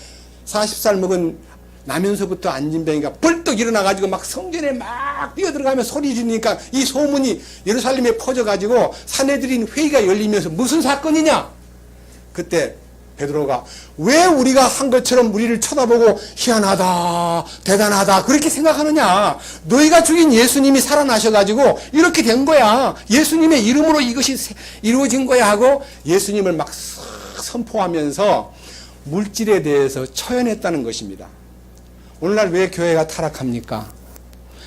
40살 먹은 나면서부터 안진뱅이가 벌떡 일어나가지고 막 성전에 막 뛰어들어가며 소리 지르니까 이 소문이 예루살렘에 퍼져가지고 사내들인 회의가 열리면서 무슨 사건이냐? 그때 베드로가 왜 우리가 한 것처럼 우리를 쳐다보고 희한하다, 대단하다 그렇게 생각하느냐? 너희가 죽인 예수님이 살아나셔가지고 이렇게 된 거야. 예수님의 이름으로 이것이 이루어진 거야 하고 예수님을 막 선포하면서 물질에 대해서 처연했다는 것입니다. 오늘날 왜 교회가 타락합니까?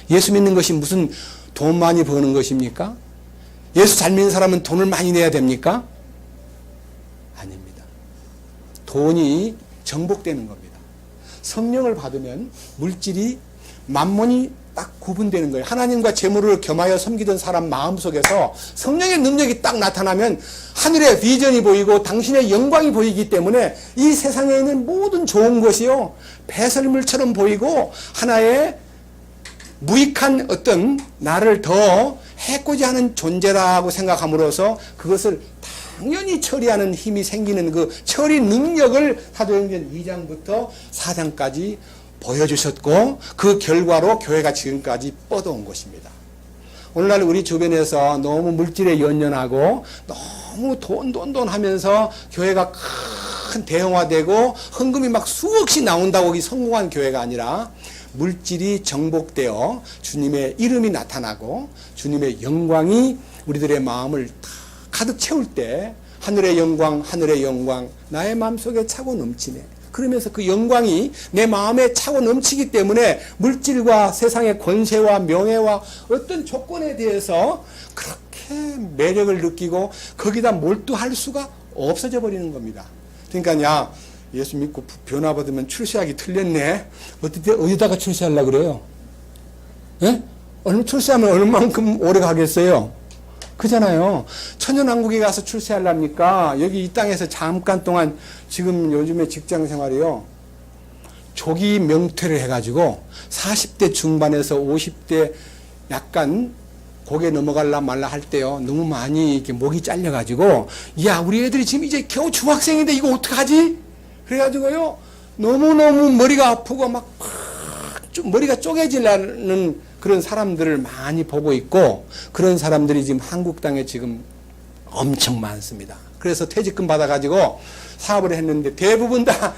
예수 믿는 것이 무슨 돈 많이 버는 것입니까? 예수 잘 믿는 사람은 돈을 많이 내야 됩니까? 아닙니다. 돈이 정복되는 겁니다. 성령을 받으면 물질이 만몬이 딱 구분되는 거예요. 하나님과 재물을 겸하여 섬기던 사람 마음속에서 성령의 능력이 딱 나타나면 하늘의 비전이 보이고 당신의 영광이 보이기 때문에 이 세상에 있는 모든 좋은 것이요 배설물처럼 보이고 하나의 무익한 어떤 나를 더 해코지 하는 존재라고 생각함으로써 그것을 당연히 처리하는 힘이 생기는 그 처리 능력을 사도행전 2장부터 4장까지 보여주셨고 그 결과로 교회가 지금까지 뻗어온 것입니다. 오늘날 우리 주변에서 너무 물질에 연연하고 너무 돈 하면서 교회가 큰 대형화되고 헌금이 막 수억씩 나온다고 성공한 교회가 아니라 물질이 정복되어 주님의 이름이 나타나고 주님의 영광이 우리들의 마음을 다 가득 채울 때 하늘의 영광 나의 마음속에 차고 넘치네. 그러면서 그 영광이 내 마음에 차고 넘치기 때문에 물질과 세상의 권세와 명예와 어떤 조건에 대해서 그렇게 매력을 느끼고 거기다 몰두할 수가 없어져 버리는 겁니다. 그러니까 야 예수 믿고 변화받으면 출세하기 틀렸네. 어디다가 출세하려고 그래요? 예? 출세하면 얼만큼 오래 가겠어요? 그잖아요. 천연왕국에 가서 출세하려니까 여기 이 땅에서 잠깐 동안 지금 요즘에 직장 생활이요. 조기 명퇴를 해가지고 40대 중반에서 50대 약간 고개 넘어갈라 말라 할 때요. 너무 많이 이렇게 목이 잘려가지고 야 우리 애들이 지금 이제 겨우 중학생인데 이거 어떡하지? 그래가지고요. 너무너무 머리가 아프고 막 머리가 쪼개지려는 그런 사람들을 많이 보고 있고 그런 사람들이 지금 한국 땅에 지금 엄청 많습니다. 그래서 퇴직금 받아가지고 사업을 했는데 대부분 다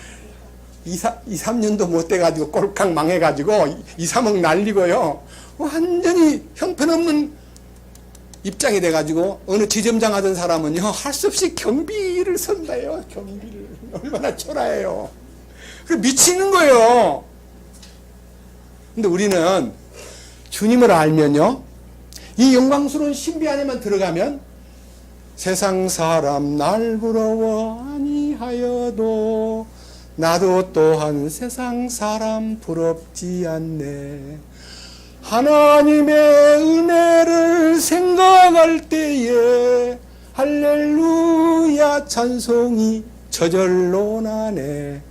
2, 3년도 못 돼가지고 꼴깍 망해가지고 2, 3억 날리고요. 완전히 형편없는 입장이 돼가지고 어느 지점장 하던 사람은요. 할 수 없이 경비를 선다요. 경비를. 얼마나 초라해요. 미치는 거예요. 근데 우리는 주님을 알면요. 이 영광스러운 신비 안에만 들어가면 세상 사람 날 부러워 아니하여도 나도 또한 세상 사람 부럽지 않네. 하나님의 은혜를 생각할 때에 할렐루야 찬송이 저절로 나네.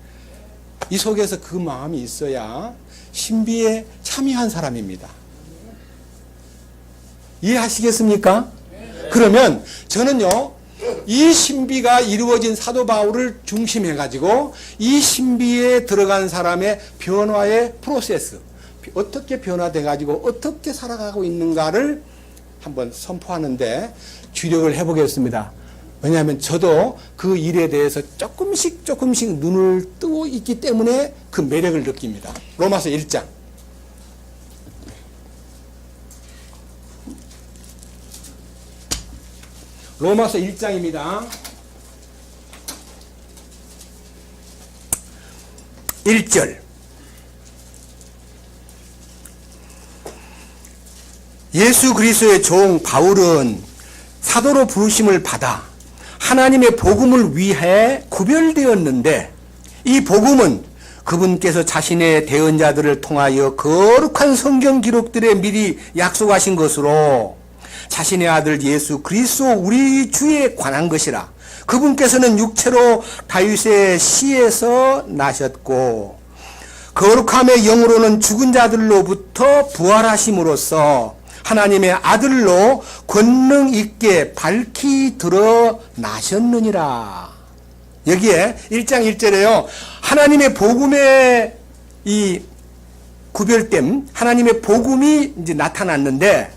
이 속에서 그 마음이 있어야 신비에 참여한 사람입니다. 이해하시겠습니까? 그러면 저는요, 이 신비가 이루어진 사도 바울을 중심해가지고 이 신비에 들어간 사람의 변화의 프로세스, 어떻게 변화돼가지고 어떻게 살아가고 있는가를 한번 선포하는데 주력을 해보겠습니다. 왜냐하면 저도 그 일에 대해서 조금씩 눈을 뜨고 있기 때문에 그 매력을 느낍니다. 로마서 1장. 로마서 1장입니다. 1절. 예수 그리스도의 종 바울은 사도로 부르심을 받아 하나님의 복음을 위해 구별되었는데 이 복음은 그분께서 자신의 대언자들을 통하여 거룩한 성경 기록들에 미리 약속하신 것으로 자신의 아들 예수 그리스도 우리 주에 관한 것이라. 그분께서는 육체로 다윗의 씨에서 나셨고 거룩함의 영으로는 죽은 자들로부터 부활하심으로써 하나님의 아들로 권능 있게 밝히 드러나셨느니라. 여기에 1장 1절에요. 하나님의 복음의 이 구별됨, 하나님의 복음이 이제 나타났는데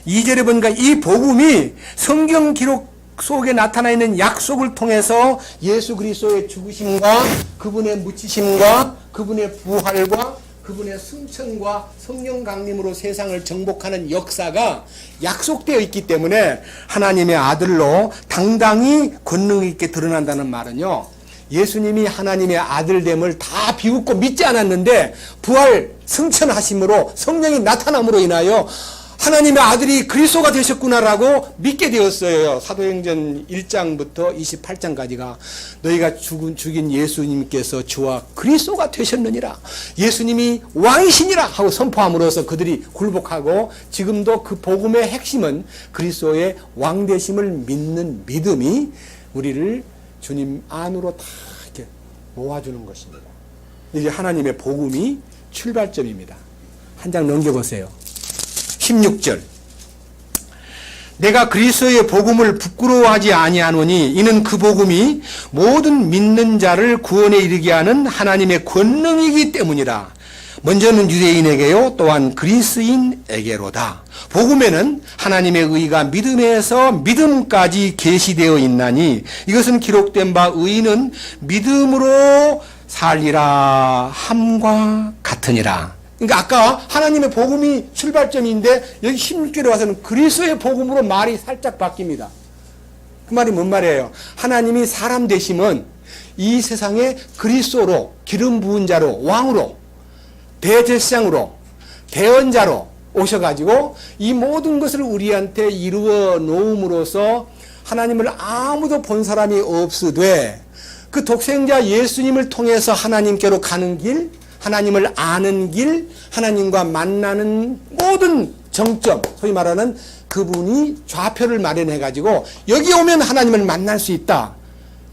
2절에 보니까 이 복음이 성경 기록 속에 나타나 있는 약속을 통해서 예수 그리스도의 죽으심과 그분의 묻히심과 그분의 부활과 그분의 승천과 성령 강림으로 세상을 정복하는 역사가 약속되어 있기 때문에 하나님의 아들로 당당히 권능 있게 드러난다는 말은요, 예수님이 하나님의 아들됨을 다 비웃고 믿지 않았는데 부활 승천하심으로 성령이 나타남으로 인하여 하나님의 아들이 그리스도가 되셨구나라고 믿게 되었어요. 사도행전 1장부터 28장까지가 너희가 죽인 예수님께서 주와 그리스도가 되셨느니라. 예수님이 왕이시니라 하고 선포함으로써 그들이 굴복하고 지금도 그 복음의 핵심은 그리스도의 왕되심을 믿는 믿음이 우리를 주님 안으로 다 이렇게 모아주는 것입니다. 이게 하나님의 복음이 출발점입니다. 한 장 넘겨보세요. 16절. 내가 그리스도의 복음을 부끄러워하지 아니하노니 이는 그 복음이 모든 믿는 자를 구원에 이르게 하는 하나님의 권능이기 때문이라. 먼저는 유대인에게요 또한 그리스인에게로다. 복음에는 하나님의 의가 믿음에서 믿음까지 계시되어 있나니 이것은 기록된 바 의인은 믿음으로 살리라 함과 같으니라. 그러니까 아까 하나님의 복음이 출발점인데 여기 16절에 와서는 그리스도의 복음으로 말이 살짝 바뀝니다. 그 말이 뭔 말이에요? 하나님이 사람 되심은 이 세상에 그리스도로 기름 부은 자로 왕으로 대제사장으로 대언자로 오셔가지고 이 모든 것을 우리한테 이루어 놓음으로써 하나님을 아무도 본 사람이 없으되 그 독생자 예수님을 통해서 하나님께로 가는 길, 하나님을 아는 길, 하나님과 만나는 모든 정점, 소위 말하는 그분이 좌표를 마련해가지고 여기 오면 하나님을 만날 수 있다.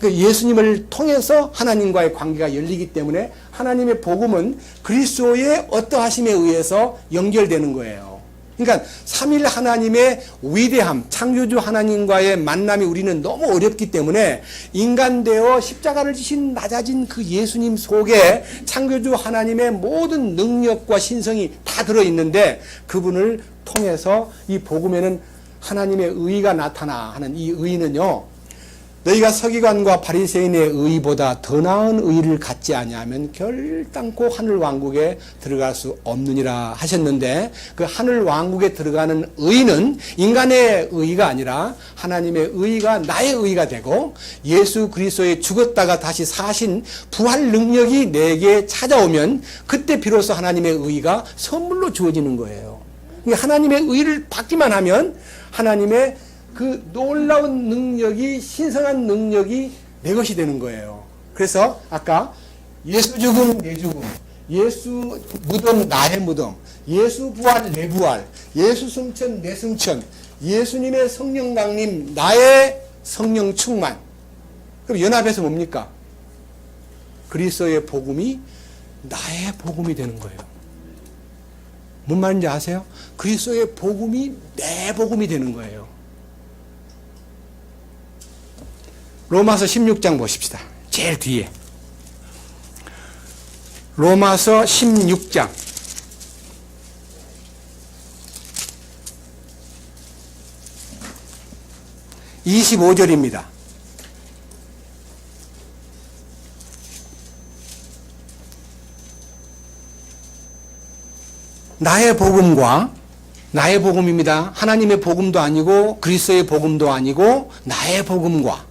그 예수님을 통해서 하나님과의 관계가 열리기 때문에 하나님의 복음은 그리스도의 어떠하심에 의해서 연결되는 거예요. 그러니까 삼일 하나님의 위대함, 창조주 하나님과의 만남이 우리는 너무 어렵기 때문에 인간되어 십자가를 지신 낮아진 그 예수님 속에 창조주 하나님의 모든 능력과 신성이 다 들어있는데 그분을 통해서 이 복음에는 하나님의 의가 나타나 하는 이 의는요, 너희가 서기관과 바리새인의 의보다 더 나은 의를 갖지 아니하면 결단코 하늘 왕국에 들어갈 수 없느니라 하셨는데 그 하늘 왕국에 들어가는 의는 인간의 의가 아니라 하나님의 의가 나의 의가 되고 예수 그리스도의 죽었다가 다시 사신 부활 능력이 내게 찾아오면 그때 비로소 하나님의 의가 선물로 주어지는 거예요. 그러니까 하나님의 의를 받기만 하면 하나님의 그 놀라운 능력이, 신성한 능력이 내 것이 되는 거예요. 그래서 아까 예수 죽음 내 죽음, 예수 무덤 나의 무덤, 예수 부활 내 부활, 예수 승천 내 승천, 예수님의 성령 강림 나의 성령 충만. 그럼 연합해서 뭡니까? 그리스도의 복음이 나의 복음이 되는 거예요. 뭔 말인지 아세요? 그리스도의 복음이 내 복음이 되는 거예요. 로마서 16장 보십시다. 제일 뒤에. 로마서 16장. 25절입니다. 나의 복음과 나의 복음입니다. 하나님의 복음도 아니고 그리스도의 복음도 아니고 나의 복음과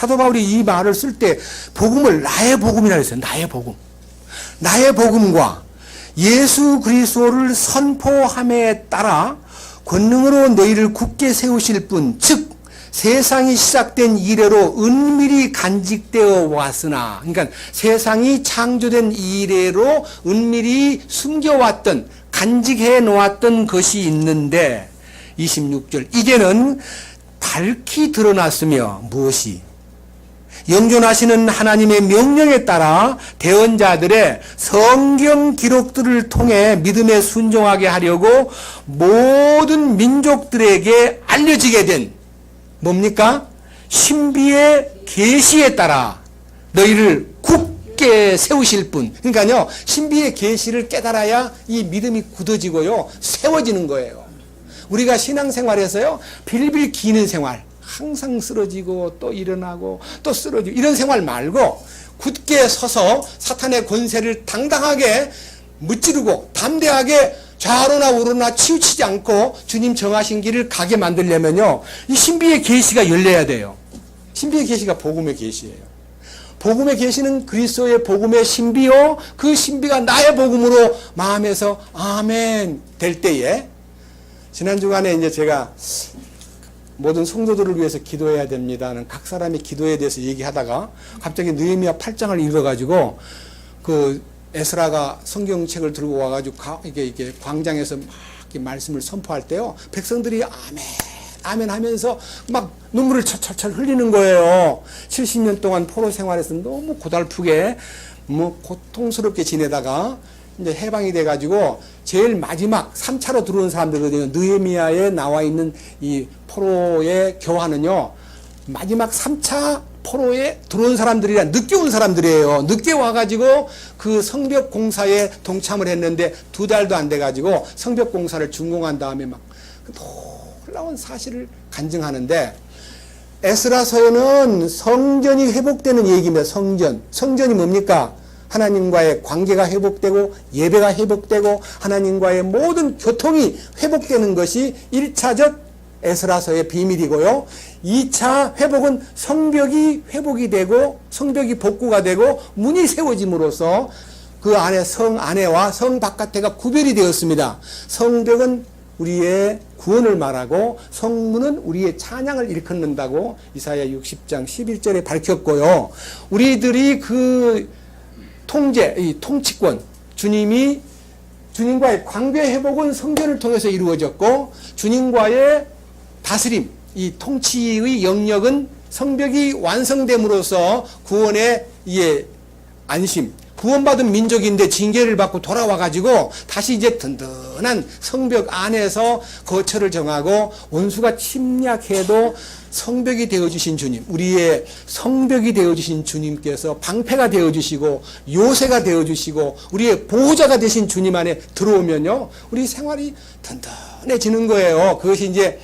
사도 바울이 이 말을 쓸 때 복음을 나의 복음이라 했어요. 나의 복음. 나의 복음과 예수 그리스도를 선포함에 따라 권능으로 너희를 굳게 세우실 분, 즉 세상이 시작된 이래로 은밀히 간직되어 왔으나, 그러니까 세상이 창조된 이래로 은밀히 숨겨왔던, 간직해 놓았던 것이 있는데 26절 이제는 밝히 드러났으며 무엇이? 영존하시는 하나님의 명령에 따라 대언자들의 성경 기록들을 통해 믿음에 순종하게 하려고 모든 민족들에게 알려지게 된 뭡니까? 신비의 계시에 따라 너희를 굳게 세우실 분. 그러니까요, 신비의 계시를 깨달아야 이 믿음이 굳어지고요, 세워지는 거예요. 우리가 신앙생활에서요, 빌빌 기는 생활, 항상 쓰러지고 또 일어나고 또 쓰러지고 이런 생활 말고 굳게 서서 사탄의 권세를 당당하게 무찌르고 담대하게 좌로나 우로나 치우치지 않고 주님 정하신 길을 가게 만들려면요, 이 신비의 계시가 열려야 돼요. 신비의 계시가 복음의 계시예요. 복음의 계시는 그리스도의 복음의 신비요, 그 신비가 나의 복음으로 마음에서 아멘 될 때에, 지난 주간에 이제 제가 모든 성도들을 위해서 기도해야 됩니다는 각 사람의 기도에 대해서 얘기하다가 갑자기 느헤미야 8장을 읽어가지고 그 에스라가 성경책을 들고 와가지고 이게 광장에서 막 이렇게 말씀을 선포할 때요, 백성들이 아멘 아멘 하면서 막 눈물을 철철철 흘리는 거예요. 70년 동안 포로 생활에서 너무 고달프게 고통스럽게 지내다가 이제 해방이 돼가지고 제일 마지막 3차로 들어온 사람들거든요. 느헤미야에 나와 있는 이 포로의 교화는요, 마지막 3차 포로에 들어온 사람들이라 늦게 온 사람들이에요. 늦게 와가지고 그 성벽 공사에 동참을 했는데 2달도 안 돼가지고 성벽 공사를 준공한 다음에 막 놀라운 사실을 간증하는데, 에스라서에는 성전이 회복되는 얘기입니다. 성전이 뭡니까? 하나님과의 관계가 회복되고 예배가 회복되고 하나님과의 모든 교통이 회복되는 것이 1차적 에스라서의 비밀이고요. 2차 회복은 성벽이 회복이 되고 성벽이 복구가 되고 문이 세워짐으로써 그 안에 성 안에와 성 바깥에가 구별이 되었습니다. 성벽은 우리의 구원을 말하고 성문은 우리의 찬양을 일컫는다고 이사야 60장 11절에 밝혔고요. 우리들이 그 통제, 이 통치권, 주님과의 관계 회복은 성전을 통해서 이루어졌고, 주님과의 다스림, 이 통치의 영역은 성벽이 완성됨으로써 구원의 안심, 구원받은 민족인데 징계를 받고 돌아와가지고 다시 이제 든든한 성벽 안에서 거처를 정하고 원수가 침략해도 성벽이 되어주신 주님, 우리의 성벽이 되어주신 주님께서 방패가 되어주시고 요새가 되어주시고 우리의 보호자가 되신 주님 안에 들어오면요, 우리 생활이 든든해지는 거예요. 그것이 이제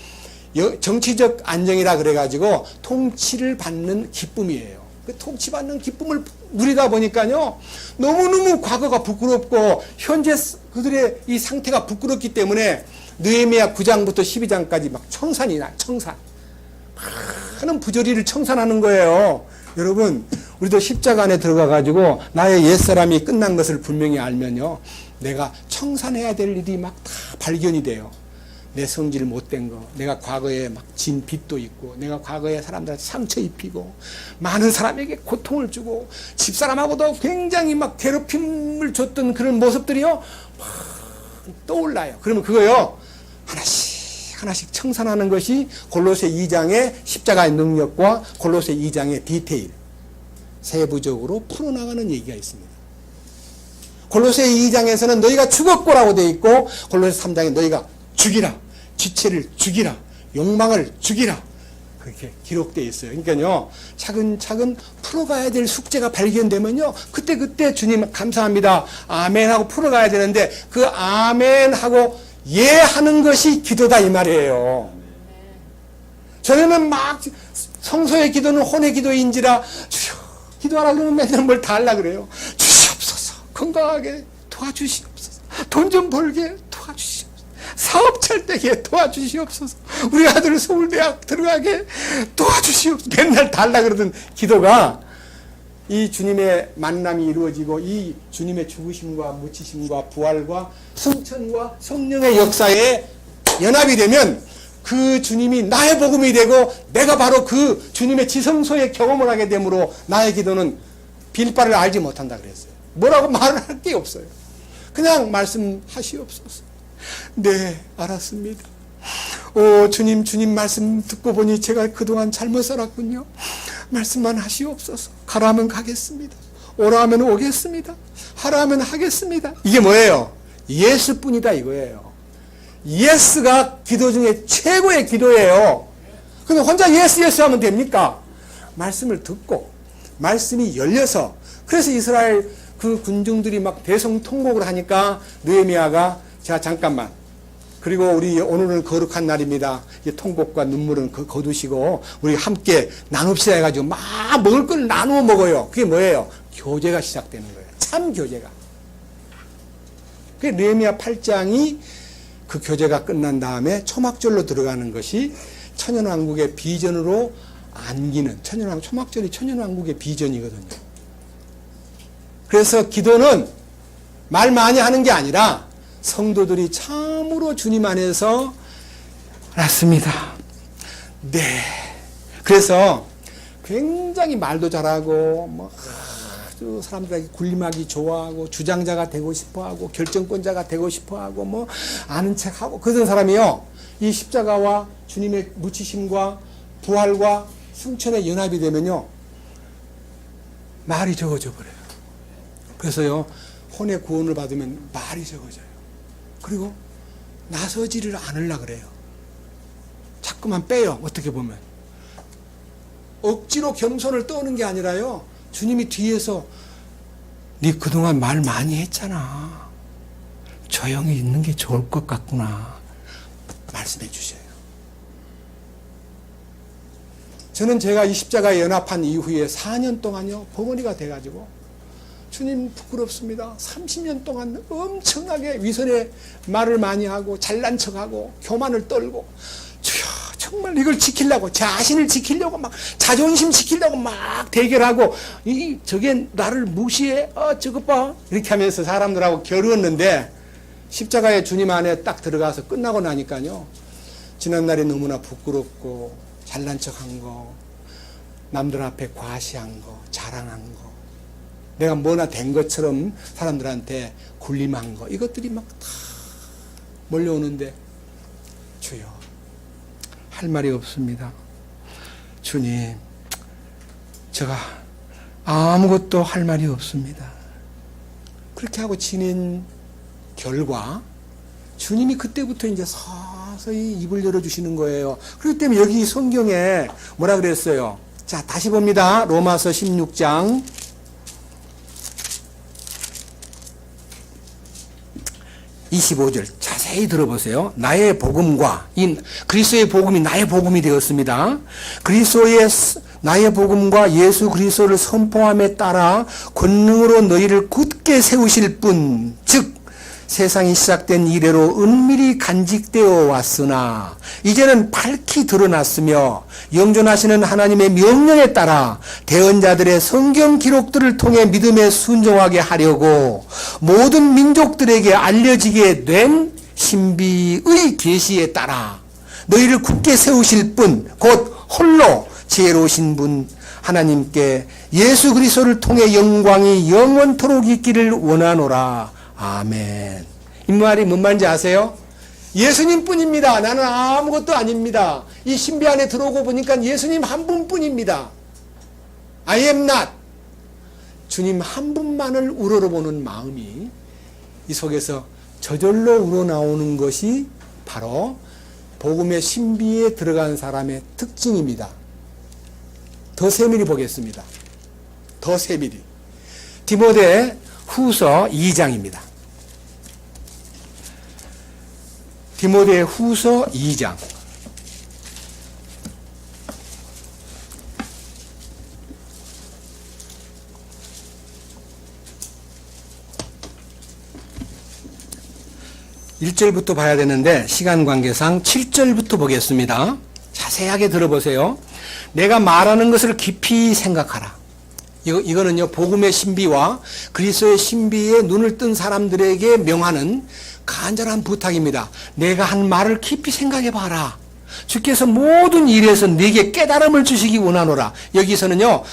정치적 안정이라 그래가지고 통치를 받는 기쁨이에요. 그 통치받는 기쁨을 누리다 보니까요, 너무너무 과거가 부끄럽고 현재 그들의 이 상태가 부끄럽기 때문에 느헤미야 9장부터 12장까지 막 청산. 많은 부조리를 청산하는 거예요. 여러분, 우리도 십자가 안에 들어가가지고 나의 옛사람이 끝난 것을 분명히 알면요, 내가 청산해야 될 일이 막 다 발견이 돼요. 내 성질 못된 거, 내가 과거에 막 진 빚도 있고, 내가 과거에 사람들한테 상처 입히고, 많은 사람에게 고통을 주고, 집사람하고도 굉장히 막 괴롭힘을 줬던 그런 모습들이요, 막 떠올라요. 그러면 그거요, 하나씩 청산하는 것이 골로새 2장의 십자가의 능력과 골로새 2장의 디테일, 세부적으로 풀어나가는 얘기가 있습니다. 골로새 2장에서는 너희가 죽었고라고 되어 있고, 골로새 3장에 너희가 죽이라, 지체를 죽이라, 욕망을 죽이라, 그렇게 기록되어 있어요. 그러니까요, 차근차근 풀어가야 될 숙제가 발견되면요, 그때 주님 감사합니다, 아멘 하고 풀어가야 되는데, 그 아멘 하고 예 하는 것이 기도다 이 말이에요. 전에는 막 성소의 기도는 혼의 기도인지라 주여 기도하라 그러면 맨날 뭘 다 하려고 그래요. 주시옵소서, 건강하게 도와주시옵소서, 돈 좀 벌게 도와주시옵소서, 사업 잘 되게 도와주시옵소서, 우리 아들 서울대학 들어가게 도와주시옵소서, 맨날 다 하려고 그러던 기도가 이 주님의 만남이 이루어지고 이 주님의 죽으심과 묻히심과 부활과 승천과 성령의 역사에 연합이 되면 그 주님이 나의 복음이 되고 내가 바로 그 주님의 지성소에 경험을 하게 되므로 나의 기도는 빌바를 알지 못한다 그랬어요. 뭐라고 말을 할 게 없어요. 그냥 말씀하시옵소서. 네, 알았습니다. 주님 말씀 듣고 보니 제가 그동안 잘못 살았군요. 말씀만 하시옵소서. 가라 하면 가겠습니다. 오라 하면 오겠습니다. 하라 하면 하겠습니다. 이게 뭐예요? 예스뿐이다 이거예요. 예스가 기도 중에 최고의 기도예요. 근데 혼자 예스 하면 됩니까? 말씀을 듣고 말씀이 열려서, 그래서 이스라엘 그 군중들이 막 대성통곡을 하니까 느헤미야가 자 잠깐만, 그리고 우리 오늘은 거룩한 날입니다. 이 통곡과 눈물은 거두시고 우리 함께 나눕시다 해가지고 막 먹을 걸 나누어 먹어요. 그게 뭐예요? 교제가 시작되는 거예요. 참 교제가. 그 느헤미야 8장이 그 교제가 끝난 다음에 초막절로 들어가는 것이 천년왕국의 비전으로 안기는, 초막절이 천년왕국의 비전이거든요. 그래서 기도는 말 많이 하는 게 아니라 성도들이 참으로 주님 안에서 알았습니다. 네. 그래서 굉장히 말도 잘하고 뭐 아주 사람들에게 군림하기 좋아하고 주장자가 되고 싶어하고 결정권자가 되고 싶어하고 뭐 아는 척하고 그런 사람이요, 이 십자가와 주님의 묻히심과 부활과 승천의 연합이 되면요 말이 적어져 버려요. 그래서요 혼의 구원을 받으면 말이 적어져요. 그리고 나서지를 않으려고 그래요. 자꾸만 빼요. 어떻게 보면 억지로 겸손을 떠는 게 아니라요, 주님이 뒤에서 네 그동안 말 많이 했잖아, 조용히 있는 게 좋을 것 같구나 말씀해 주셔요. 저는 제가 이 십자가에 연합한 이후에 4년 동안요 벙어리가 돼가지고 주님 부끄럽습니다. 30년 동안 엄청나게 위선의 말을 많이 하고 잘난 척하고 교만을 떨고, 주여 정말 이걸 지키려고, 자신을 지키려고 막 자존심 지키려고 막 대결하고, 저게 나를 무시해, 저것 봐 이렇게 하면서 사람들하고 겨루었는데, 십자가의 주님 안에 딱 들어가서 끝나고 나니까요 지난날이 너무나 부끄럽고 잘난 척한 거, 남들 앞에 과시한 거, 자랑한 거, 내가 뭐나 된 것처럼 사람들한테 군림한 거, 이것들이 막 다 몰려오는데 주여 할 말이 없습니다. 주님 제가 아무것도 할 말이 없습니다. 그렇게 하고 지낸 결과 주님이 그때부터 이제 서서히 입을 열어주시는 거예요. 그렇기 때문에 여기 성경에 뭐라 그랬어요? 자 다시 봅니다. 로마서 16장 25절 자세히 들어보세요. 나의 복음과 이 그리스도의 복음이 나의 복음이 되었습니다. 그리스도의 나의 복음과 예수 그리스도를 선포함에 따라 권능으로 너희를 굳게 세우실 분, 즉 세상이 시작된 이래로 은밀히 간직되어 왔으나 이제는 밝히 드러났으며 영존하시는 하나님의 명령에 따라 대언자들의 성경 기록들을 통해 믿음에 순종하게 하려고 모든 민족들에게 알려지게 된 신비의 계시에 따라 너희를 굳게 세우실 분, 곧 홀로 지혜로우신 분 하나님께 예수 그리스도를 통해 영광이 영원토록 있기를 원하노라. 아멘. 이 말이 뭔 말인지 아세요? 예수님 뿐입니다. 나는 아무것도 아닙니다. 이 신비 안에 들어오고 보니까 예수님 한 분뿐입니다. I am not. 주님 한 분만을 우러러보는 마음이 이 속에서 저절로 우러나오는 것이 바로 복음의 신비에 들어간 사람의 특징입니다. 더 세밀히 보겠습니다. 더 세밀히. 디모데 후서 2장입니다. 디모데 후서 2장. (1절부터) 봐야 되는데 시간 관계상 7절부터 보겠습니다. 자세하게 들어보세요. 내가 말하는 것을 깊이 생각하라. 이거는요 복음의 신비와 그리스도의 신비에 눈을 뜬 사람들에게 명하는 간절한 부탁입니다. 내가 한 말을 깊이 생각해 봐라. 주께서 모든 일에서 네게 깨달음을 주시기 원하노라. 여기서는요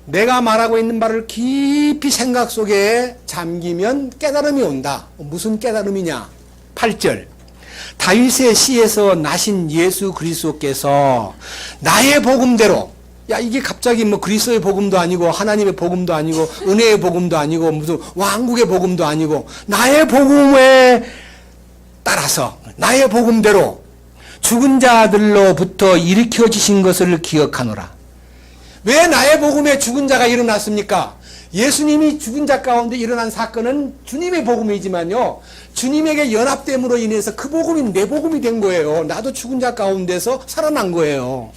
내가 말하고 있는 말을 깊이 생각 속에 잠기면 깨달음이 온다. 무슨 깨달음이냐? 8절 다윗의 시에서 나신 예수 그리스도께서 나의 복음대로 야, 이게 갑자기 뭐 그리스도의 복음도 아니고 하나님의 복음도 아니고 은혜의 복음도 아니고 무슨 왕국의 복음도 아니고 나의 복음에 따라서 나의 복음대로 죽은 자들로부터 일으켜지신 것을 기억하노라. 왜 나의 복음에 죽은 자가 일어났습니까? 예수님이 죽은 자 가운데 일어난 사건은 주님의 복음이지만요, 주님에게 연합됨으로 인해서 그 복음이 내 복음이 된 거예요. 나도 죽은 자 가운데서 살아난 거예요.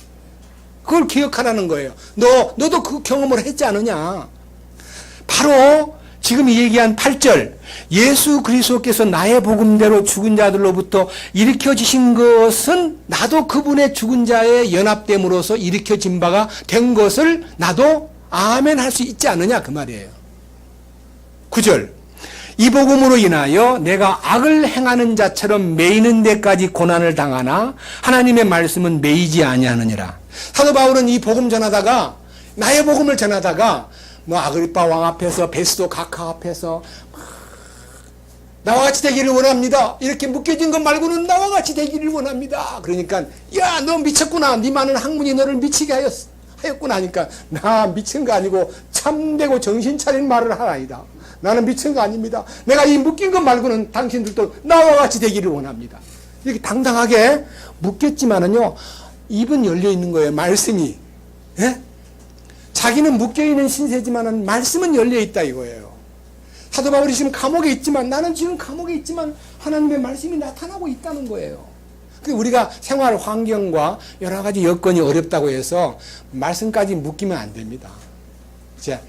그걸 기억하라는 거예요. 너도 그 경험을 했지 않느냐? 바로 지금 얘기한 8절, 예수 그리스도께서 나의 복음대로 죽은 자들로부터 일으켜지신 것은 나도 그분의 죽은 자에 연합됨으로써 일으켜진 바가 된 것을 나도 아멘 할 수 있지 않느냐, 그 말이에요. 9절, 이 복음으로 인하여 내가 악을 행하는 자처럼 매이는 데까지 고난을 당하나 하나님의 말씀은 매이지 아니하느니라. 사도 바울은 이 복음 전하다가, 나의 복음을 전하다가 뭐 아그리빠 왕 앞에서, 베스도 각하 앞에서 나와 같이 되기를 원합니다. 이렇게 묶여진 것 말고는 나와 같이 되기를 원합니다. 그러니까 야, 너 미쳤구나. 네 많은 학문이 너를 미치게 하였구나 하니까 나 미친 거 아니고 참되고 정신 차린 말을 하나이다. 나는 미친 거 아닙니다. 내가 이 묶인 것 말고는 당신들도 나와 같이 되기를 원합니다. 이렇게 당당하게 묶였지만은요, 입은 열려 있는 거예요. 말씀이. 예? 자기는 묶여있는 신세지만은 말씀은 열려있다 이거예요. 사도 바울이 지금 감옥에 있지만, 나는 지금 감옥에 있지만 하나님의 말씀이 나타나고 있다는 거예요. 우리가 생활 환경과 여러 가지 여건이 어렵다고 해서 말씀까지 묶이면 안 됩니다. 이제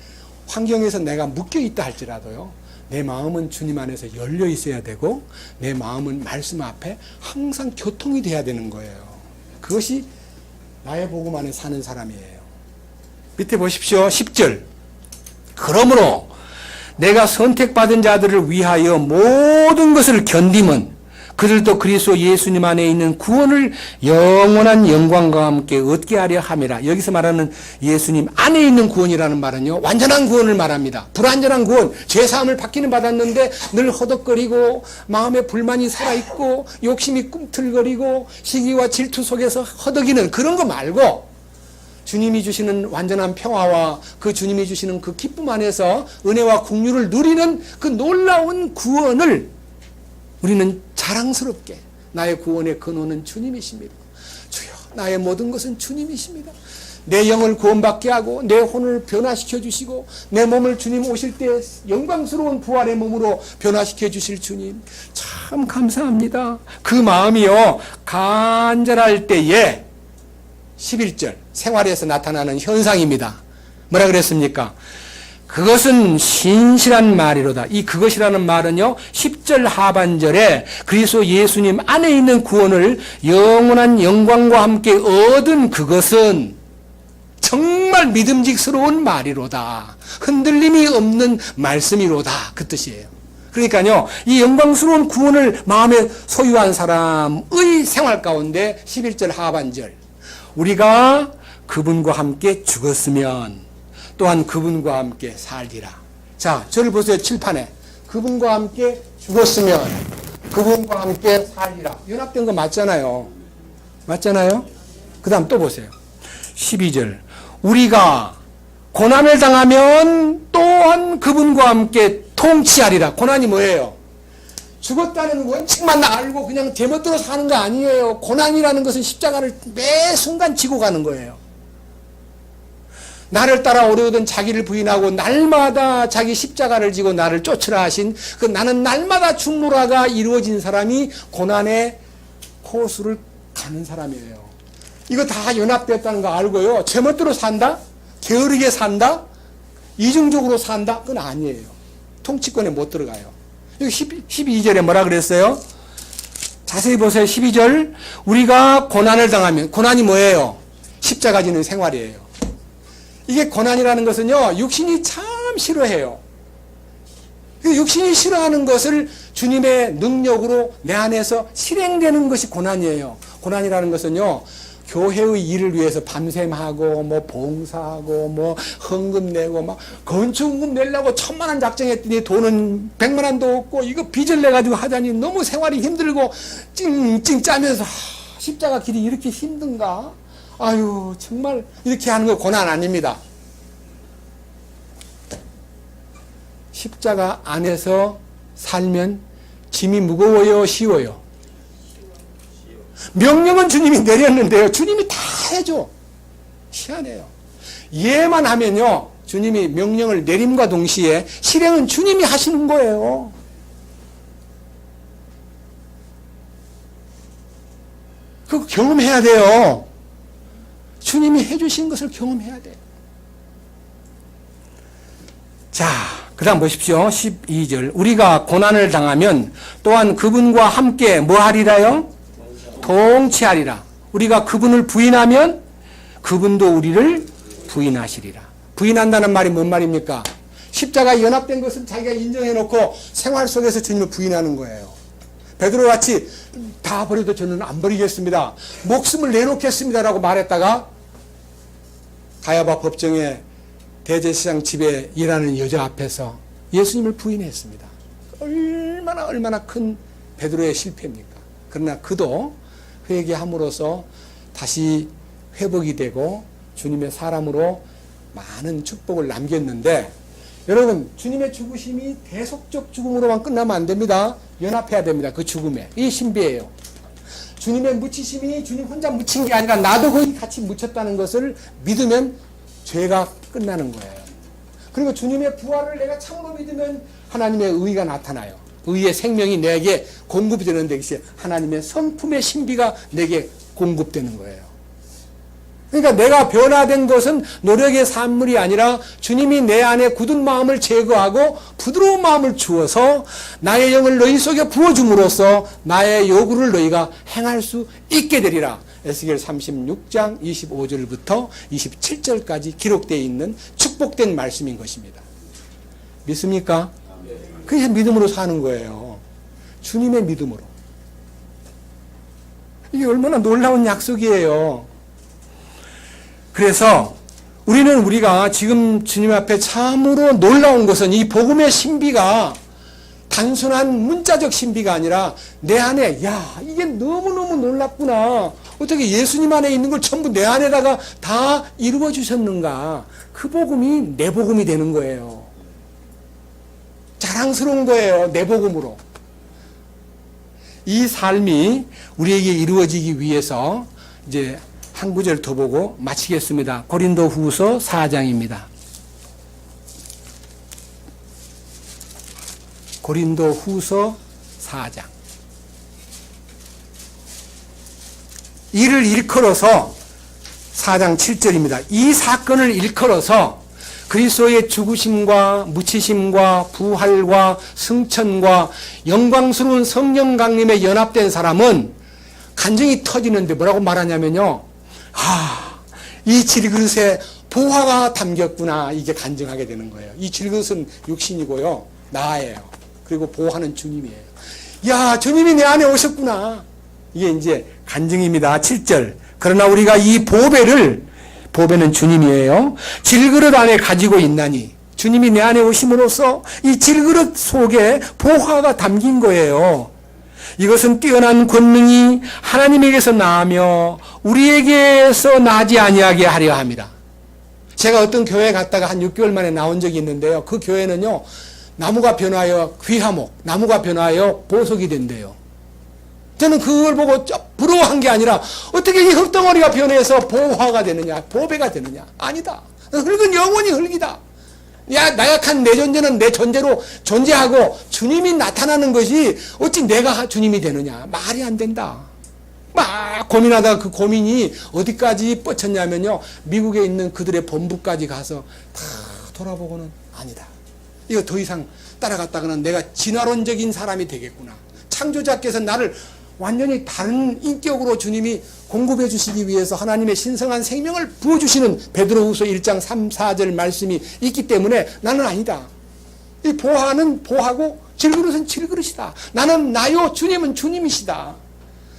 환경에서 내가 묶여있다 할지라도요, 내 마음은 주님 안에서 열려 있어야 되고 내 마음은 말씀 앞에 항상 교통이 돼야 되는 거예요. 그것이 나의 복음 안에 사는 사람이에요. 밑에 보십시오. 10절. 그러므로 내가 선택받은 자들을 위하여 모든 것을 견디면 그들도 그리스도 예수님 안에 있는 구원을 영원한 영광과 함께 얻게 하려 함이라. 여기서 말하는 예수님 안에 있는 구원이라는 말은요, 완전한 구원을 말합니다. 불완전한 구원, 죄사함을 받기는 받았는데 늘 허덕거리고 마음에 불만이 살아있고 욕심이 꿈틀거리고 시기와 질투 속에서 허덕이는 그런 거 말고, 주님이 주시는 완전한 평화와 그 주님이 주시는 그 기쁨 안에서 은혜와 긍휼을 누리는 그 놀라운 구원을 우리는 자랑스럽게, 나의 구원의 근원은 주님이십니다. 주여, 나의 모든 것은 주님이십니다. 내 영을 구원받게 하고 내 혼을 변화시켜 주시고 내 몸을 주님 오실 때 영광스러운 부활의 몸으로 변화시켜 주실 주님, 참 감사합니다. 그 마음이요, 간절할 때에 11절, 생활에서 나타나는 현상입니다. 뭐라 그랬습니까? 그것은 신실한 말이로다. 이 그것이라는 말은요, 10절 하반절에 그리스도 예수님 안에 있는 구원을 영원한 영광과 함께 얻은 그것은 정말 믿음직스러운 말이로다. 흔들림이 없는 말씀이로다. 그 뜻이에요. 그러니까요, 이 영광스러운 구원을 마음에 소유한 사람의 생활 가운데 11절 하반절, 우리가 그분과 함께 죽었으면 또한 그분과 함께 살리라. 자, 저를 보세요. 칠판에 그분과 함께 죽었으면 그분과 함께 살리라. 연합된 거 맞잖아요. 맞잖아요? 그 다음 또 보세요. 12절, 우리가 고난을 당하면 또한 그분과 함께 통치하리라. 고난이 뭐예요? 죽었다는 원칙만 알고 그냥 제멋대로 사는 거 아니에요. 고난이라는 것은 십자가를 매 순간 지고 가는 거예요. 나를 따라 오려던 자기를 부인하고 날마다 자기 십자가를 지고 나를 쫓으라 하신 그 나는 날마다 죽노라가 이루어진 사람이 고난의 코스를 가는 사람이에요. 이거 다 연합되었다는 거 알고요, 제멋대로 산다? 게으르게 산다? 이중적으로 산다? 그건 아니에요. 통치권에 못 들어가요. 여기 12절에 뭐라 그랬어요? 자세히 보세요. 12절, 우리가 고난을 당하면, 고난이 뭐예요? 십자가 지는 생활이에요. 이게 고난이라는 것은요, 육신이 참 싫어해요. 그 육신이 싫어하는 것을 주님의 능력으로 내 안에서 실행되는 것이 고난이에요. 고난이라는 것은요, 교회의 일을 위해서 밤샘하고 뭐 봉사하고 뭐 헌금 내고 막 건축금 내려고 1,000,000원 작정했더니 돈은 100,000원도 없고 이거 빚을 내가지고 하자니 너무 생활이 힘들고 찡찡 짜면서 십자가 길이 이렇게 힘든가? 아유, 정말 이렇게 하는 거 고난 아닙니다. 십자가 안에서 살면 짐이 무거워요, 쉬워요? 명령은 주님이 내렸는데요, 주님이 다 해줘. 희한해요. 이해만 하면요, 주님이 명령을 내림과 동시에 실행은 주님이 하시는 거예요. 그거 경험해야 돼요. 주님이 해주신 것을 경험해야 돼요. 자, 그 다음 보십시오. 12절. 우리가 고난을 당하면 또한 그분과 함께 뭐 하리라요? 동치하리라. 우리가 그분을 부인하면 그분도 우리를 부인하시리라. 부인한다는 말이 뭔 말입니까? 십자가에 연합된 것은 자기가 인정해놓고 생활 속에서 주님을 부인하는 거예요. 베드로같이 다 버려도 저는 안 버리겠습니다, 목숨을 내놓겠습니다라고 말했다가 가야바 법정에 대제사장 집에 일하는 여자 앞에서 예수님을 부인했습니다. 얼마나 큰 베드로의 실패입니까? 그러나 그도 회개함으로써 다시 회복이 되고 주님의 사람으로 많은 축복을 남겼는데, 여러분, 주님의 죽으심이 대속적 죽음으로만 끝나면 안 됩니다. 연합해야 됩니다. 그 죽음에. 이 신비예요. 주님의 묻히심이 주님 혼자 묻힌 게 아니라 나도 거기 같이 묻혔다는 것을 믿으면 죄가 끝나는 거예요. 그리고 주님의 부활을 내가 참으로 믿으면 하나님의 의가 나타나요. 의의 생명이 내게 공급이 되는 것이 하나님의 성품의 신비가 내게 공급되는 거예요. 그러니까 내가 변화된 것은 노력의 산물이 아니라 주님이 내 안에 굳은 마음을 제거하고 부드러운 마음을 주어서 나의 영을 너희 속에 부어줌으로써 나의 요구를 너희가 행할 수 있게 되리라. 에스겔 36장 25절부터 27절까지 기록되어 있는 축복된 말씀인 것입니다. 믿습니까? 그게 믿음으로 사는 거예요. 주님의 믿음으로. 이게 얼마나 놀라운 약속이에요. 그래서 우리가 지금 주님 앞에 참으로 놀라운 것은 이 복음의 신비가 단순한 문자적 신비가 아니라 내 안에, 야, 이게 너무너무 놀랍구나. 어떻게 예수님 안에 있는 걸 전부 내 안에다가 다 이루어 주셨는가. 그 복음이 내 복음이 되는 거예요. 자랑스러운 거예요. 내 복음으로. 이 삶이 우리에게 이루어지기 위해서 이제 한 구절 더 보고 마치겠습니다. 고린도 후서 4장입니다. 고린도 후서 4장. 이를 일컬어서 4장 7절입니다. 이 사건을 일컬어서 그리스도의 죽으심과 묻히심과 부활과 승천과 영광스러운 성령 강림에 연합된 사람은 간증이 터지는데 뭐라고 말하냐면요, 이 질그릇에 보화가 담겼구나, 이게 간증하게 되는 거예요. 이 질그릇은 육신이고요, 나예요. 그리고 보화는 주님이에요. 야, 주님이 내 안에 오셨구나. 이게 이제 간증입니다. 7절. 그러나 우리가 이 보배는 주님이에요, 질그릇 안에 가지고 있나니, 주님이 내 안에 오심으로써 이 질그릇 속에 보화가 담긴 거예요. 이것은 뛰어난 권능이 하나님에게서 나며 우리에게서 나지 아니하게 하려 함이라. 제가 어떤 교회에 갔다가 한 6개월 만에 나온 적이 있는데요, 그 교회는요, 나무가 변하여 귀화목, 나무가 변하여 보석이 된대요. 저는 그걸 보고 부러워한 게 아니라 어떻게 이 흙덩어리가 변해서 보화가 되느냐, 보배가 되느냐. 아니다. 흙은 영원히 흙이다. 야, 나약한 내 존재는 내 존재로 존재하고 주님이 나타나는 것이 어찌 내가 주님이 되느냐. 말이 안 된다. 막 고민하다가 그 고민이 어디까지 뻗쳤냐면요, 미국에 있는 그들의 본부까지 가서 다 돌아보고는 아니다. 이거 더 이상 따라갔다가는 내가 진화론적인 사람이 되겠구나. 창조자께서 나를 완전히 다른 인격으로 주님이 공급해 주시기 위해서 하나님의 신성한 생명을 부어주시는 베드로후서 1장 3, 4절 말씀이 있기 때문에 나는 아니다. 이 보화는 보화고 질그릇은 질그릇이다. 나는 나요, 주님은 주님이시다.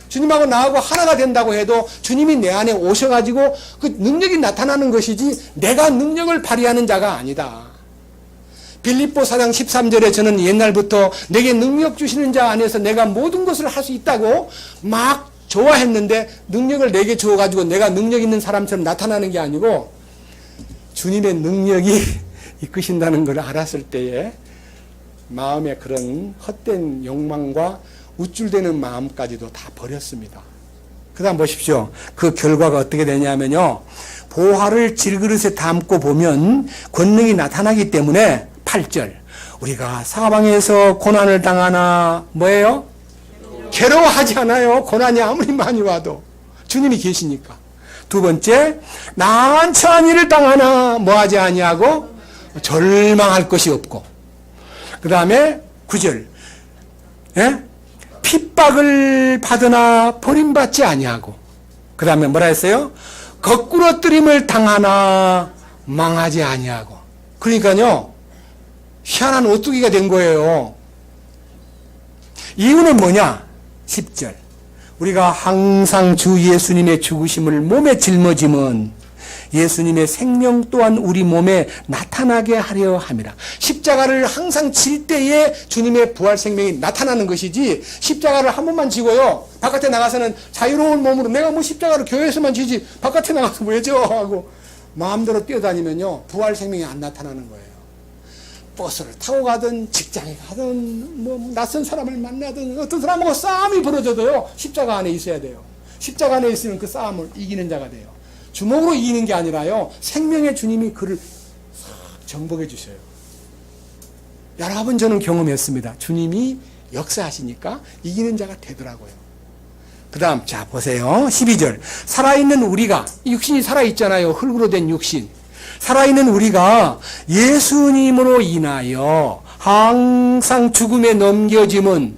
주님하고 나하고 하나가 된다고 해도 주님이 내 안에 오셔가지고 그 능력이 나타나는 것이지 내가 능력을 발휘하는 자가 아니다. 빌립보 4장 13절에 저는 옛날부터 내게 능력 주시는 자 안에서 내가 모든 것을 할 수 있다고 막 좋아했는데 능력을 내게 주어가지고 내가 능력 있는 사람처럼 나타나는 게 아니고 주님의 능력이 이끄신다는 걸 알았을 때에 마음의 그런 헛된 욕망과 우쭐대는 마음까지도 다 버렸습니다. 그 다음 보십시오. 그 결과가 어떻게 되냐면요. 보화를 질그릇에 담고 보면 권능이 나타나기 때문에 8절. 우리가 사방에서 고난을 당하나 뭐예요? 괴로워하지 않아요. 고난이 아무리 많이 와도 주님이 계시니까. 두 번째, 난처한 일을 당하나 뭐하지 아니하고 절망할 것이 없고. 그 다음에 9절. 예? 핍박을 받으나 버림받지 아니하고. 그 다음에 뭐라 했어요? 거꾸러뜨림을 당하나 망하지 아니하고. 그러니까요, 희한한 오뚜기가 된 거예요. 이유는 뭐냐? 10절. 우리가 항상 주 예수님의 죽으심을 몸에 짊어짐은 예수님의 생명 또한 우리 몸에 나타나게 하려 함이라. 십자가를 항상 질 때에 주님의 부활 생명이 나타나는 것이지, 십자가를 한 번만 지고요 바깥에 나가서는 자유로운 몸으로 내가 뭐 십자가를 교회에서만 지지 바깥에 나가서 왜죠 하고 마음대로 뛰어다니면요 부활 생명이 안 나타나는 거예요. 버스를 타고 가든 직장에 가든 뭐 낯선 사람을 만나든 어떤 사람하고 싸움이 벌어져도요 십자가 안에 있어야 돼요. 십자가 안에 있으면 그 싸움을 이기는 자가 돼요. 주먹으로 이기는 게 아니라요 생명의 주님이 그를 싹 정복해 주셔요. 여러 번 저는 경험했습니다. 주님이 역사하시니까 이기는 자가 되더라고요. 그 다음 자 보세요. 12절. 살아있는 우리가, 육신이 살아있잖아요. 흙으로 된 육신. 살아있는 우리가 예수님으로 인하여 항상 죽음에 넘겨짐은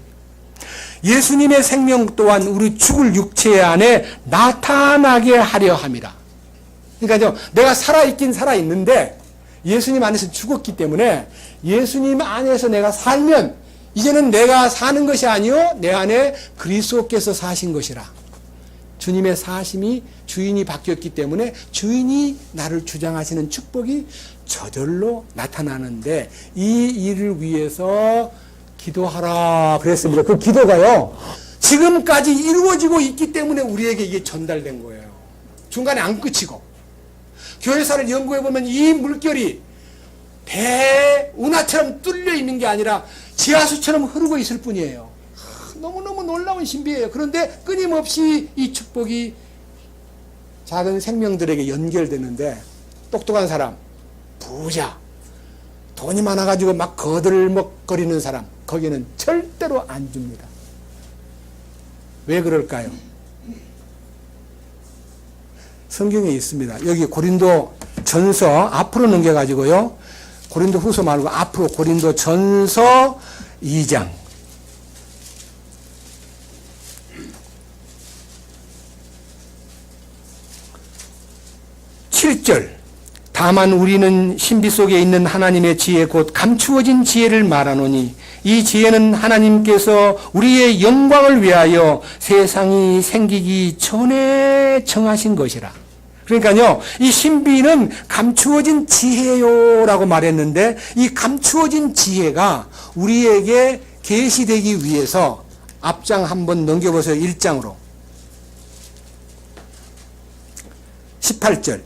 예수님의 생명 또한 우리 죽을 육체 안에 나타나게 하려 함이라. 그러니까 내가 살아있긴 살아있는데 예수님 안에서 죽었기 때문에 예수님 안에서 내가 살면 이제는 내가 사는 것이 아니요 내 안에 그리스도께서 사신 것이라. 주님의 사심이 주인이 바뀌었기 때문에 주인이 나를 주장하시는 축복이 저절로 나타나는데 이 일을 위해서 기도하라 그랬습니다. 그 기도가요 지금까지 이루어지고 있기 때문에 우리에게 이게 전달된 거예요. 중간에 안 끝이고. 교회사를 연구해 보면 이 물결이 대운하처럼 뚫려 있는 게 아니라 지하수처럼 흐르고 있을 뿐이에요. 너무너무 놀라운 신비예요. 그런데 끊임없이 이 축복이 작은 생명들에게 연결되는데 똑똑한 사람, 부자, 돈이 많아가지고 막 거들먹거리는 사람 거기는 절대로 안 줍니다. 왜 그럴까요? 성경에 있습니다. 여기 고린도 전서 앞으로 넘겨가지고요. 고린도 후서 말고 앞으로 고린도 전서 2장. 7절. 다만 우리는 신비 속에 있는 하나님의 지혜 곧 감추어진 지혜를 말하노니 이 지혜는 하나님께서 우리의 영광을 위하여 세상이 생기기 전에 정하신 것이라. 그러니까요, 이 신비는 감추어진 지혜요라고 말했는데 이 감추어진 지혜가 우리에게 계시되기 위해서 앞장 한번 넘겨보세요. 1장으로. 18절.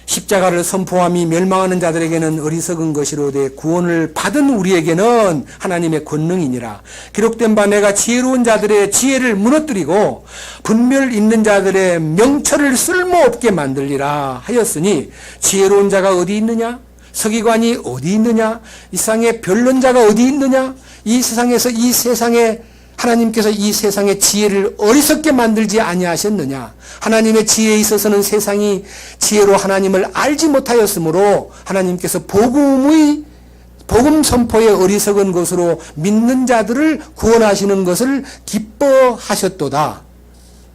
십자가를 선포함이 멸망하는 자들에게는 어리석은 것이로되 구원을 받은 우리에게는 하나님의 권능이니라. 기록된 바 내가 지혜로운 자들의 지혜를 무너뜨리고 분별 있는 자들의 명철을 쓸모없게 만들리라 하였으니 지혜로운 자가 어디 있느냐? 서기관이 어디 있느냐? 이 세상에 변론자가 어디 있느냐? 이 세상에서 이 세상에 하나님께서 이 세상의 지혜를 어리석게 만들지 아니하셨느냐? 하나님의 지혜에 있어서는 세상이 지혜로 하나님을 알지 못하였으므로 하나님께서 복음 선포의 어리석은 것으로 믿는 자들을 구원하시는 것을 기뻐하셨도다.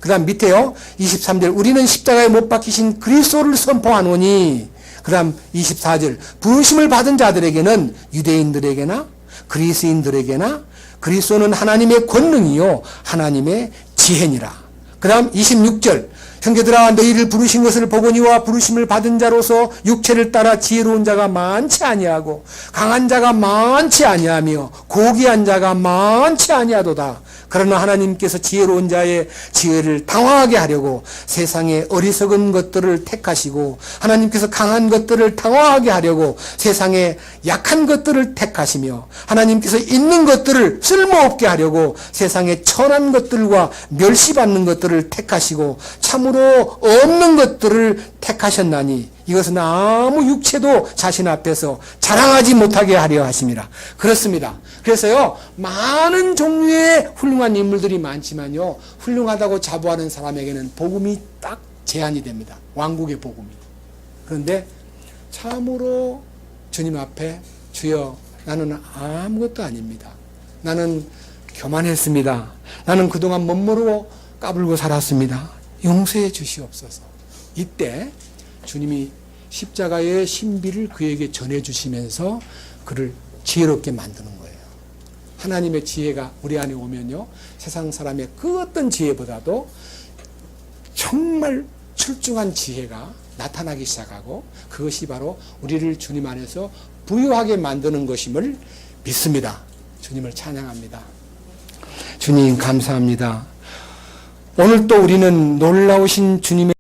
그 다음 밑에요. 23절. 우리는 십자가에 못 박히신 그리스도를 선포하노니. 그 다음 24절. 부르심을 받은 자들에게는 유대인들에게나 그리스인들에게나 그리스도는 하나님의 권능이요 하나님의 지혜니라. 그 다음 26절. 형제들아 너희를 부르신 것을 보거니와 부르심을 받은 자로서 육체를 따라 지혜로운 자가 많지 아니하고 강한 자가 많지 아니하며 고귀한 자가 많지 아니하도다. 그러나 하나님께서 지혜로운 자의 지혜를 당황하게 하려고 세상의 어리석은 것들을 택하시고, 하나님께서 강한 것들을 당황하게 하려고 세상의 약한 것들을 택하시며, 하나님께서 있는 것들을 쓸모없게 하려고 세상의 천한 것들과 멸시받는 것들을 택하시고 참으로 없는 것들을 택하셨나니 이것은 아무 육체도 자신 앞에서 자랑하지 못하게 하려 하심이라. 그렇습니다. 그래서요, 많은 종류의 훌륭한 인물들이 많지만요, 훌륭하다고 자부하는 사람에게는 복음이 딱 제한이 됩니다. 왕국의 복음이. 그런데 참으로 주님 앞에 주여 나는 아무것도 아닙니다. 나는 교만했습니다. 나는 그동안 멋모르고 까불고 살았습니다. 용서해 주시옵소서. 이때 주님이 십자가의 신비를 그에게 전해주시면서 그를 지혜롭게 만드는 거예요. 하나님의 지혜가 우리 안에 오면요, 세상 사람의 그 어떤 지혜보다도 정말 출중한 지혜가 나타나기 시작하고, 그것이 바로 우리를 주님 안에서 부유하게 만드는 것임을 믿습니다. 주님을 찬양합니다. 주님 감사합니다. 오늘 또 우리는 놀라우신 주님의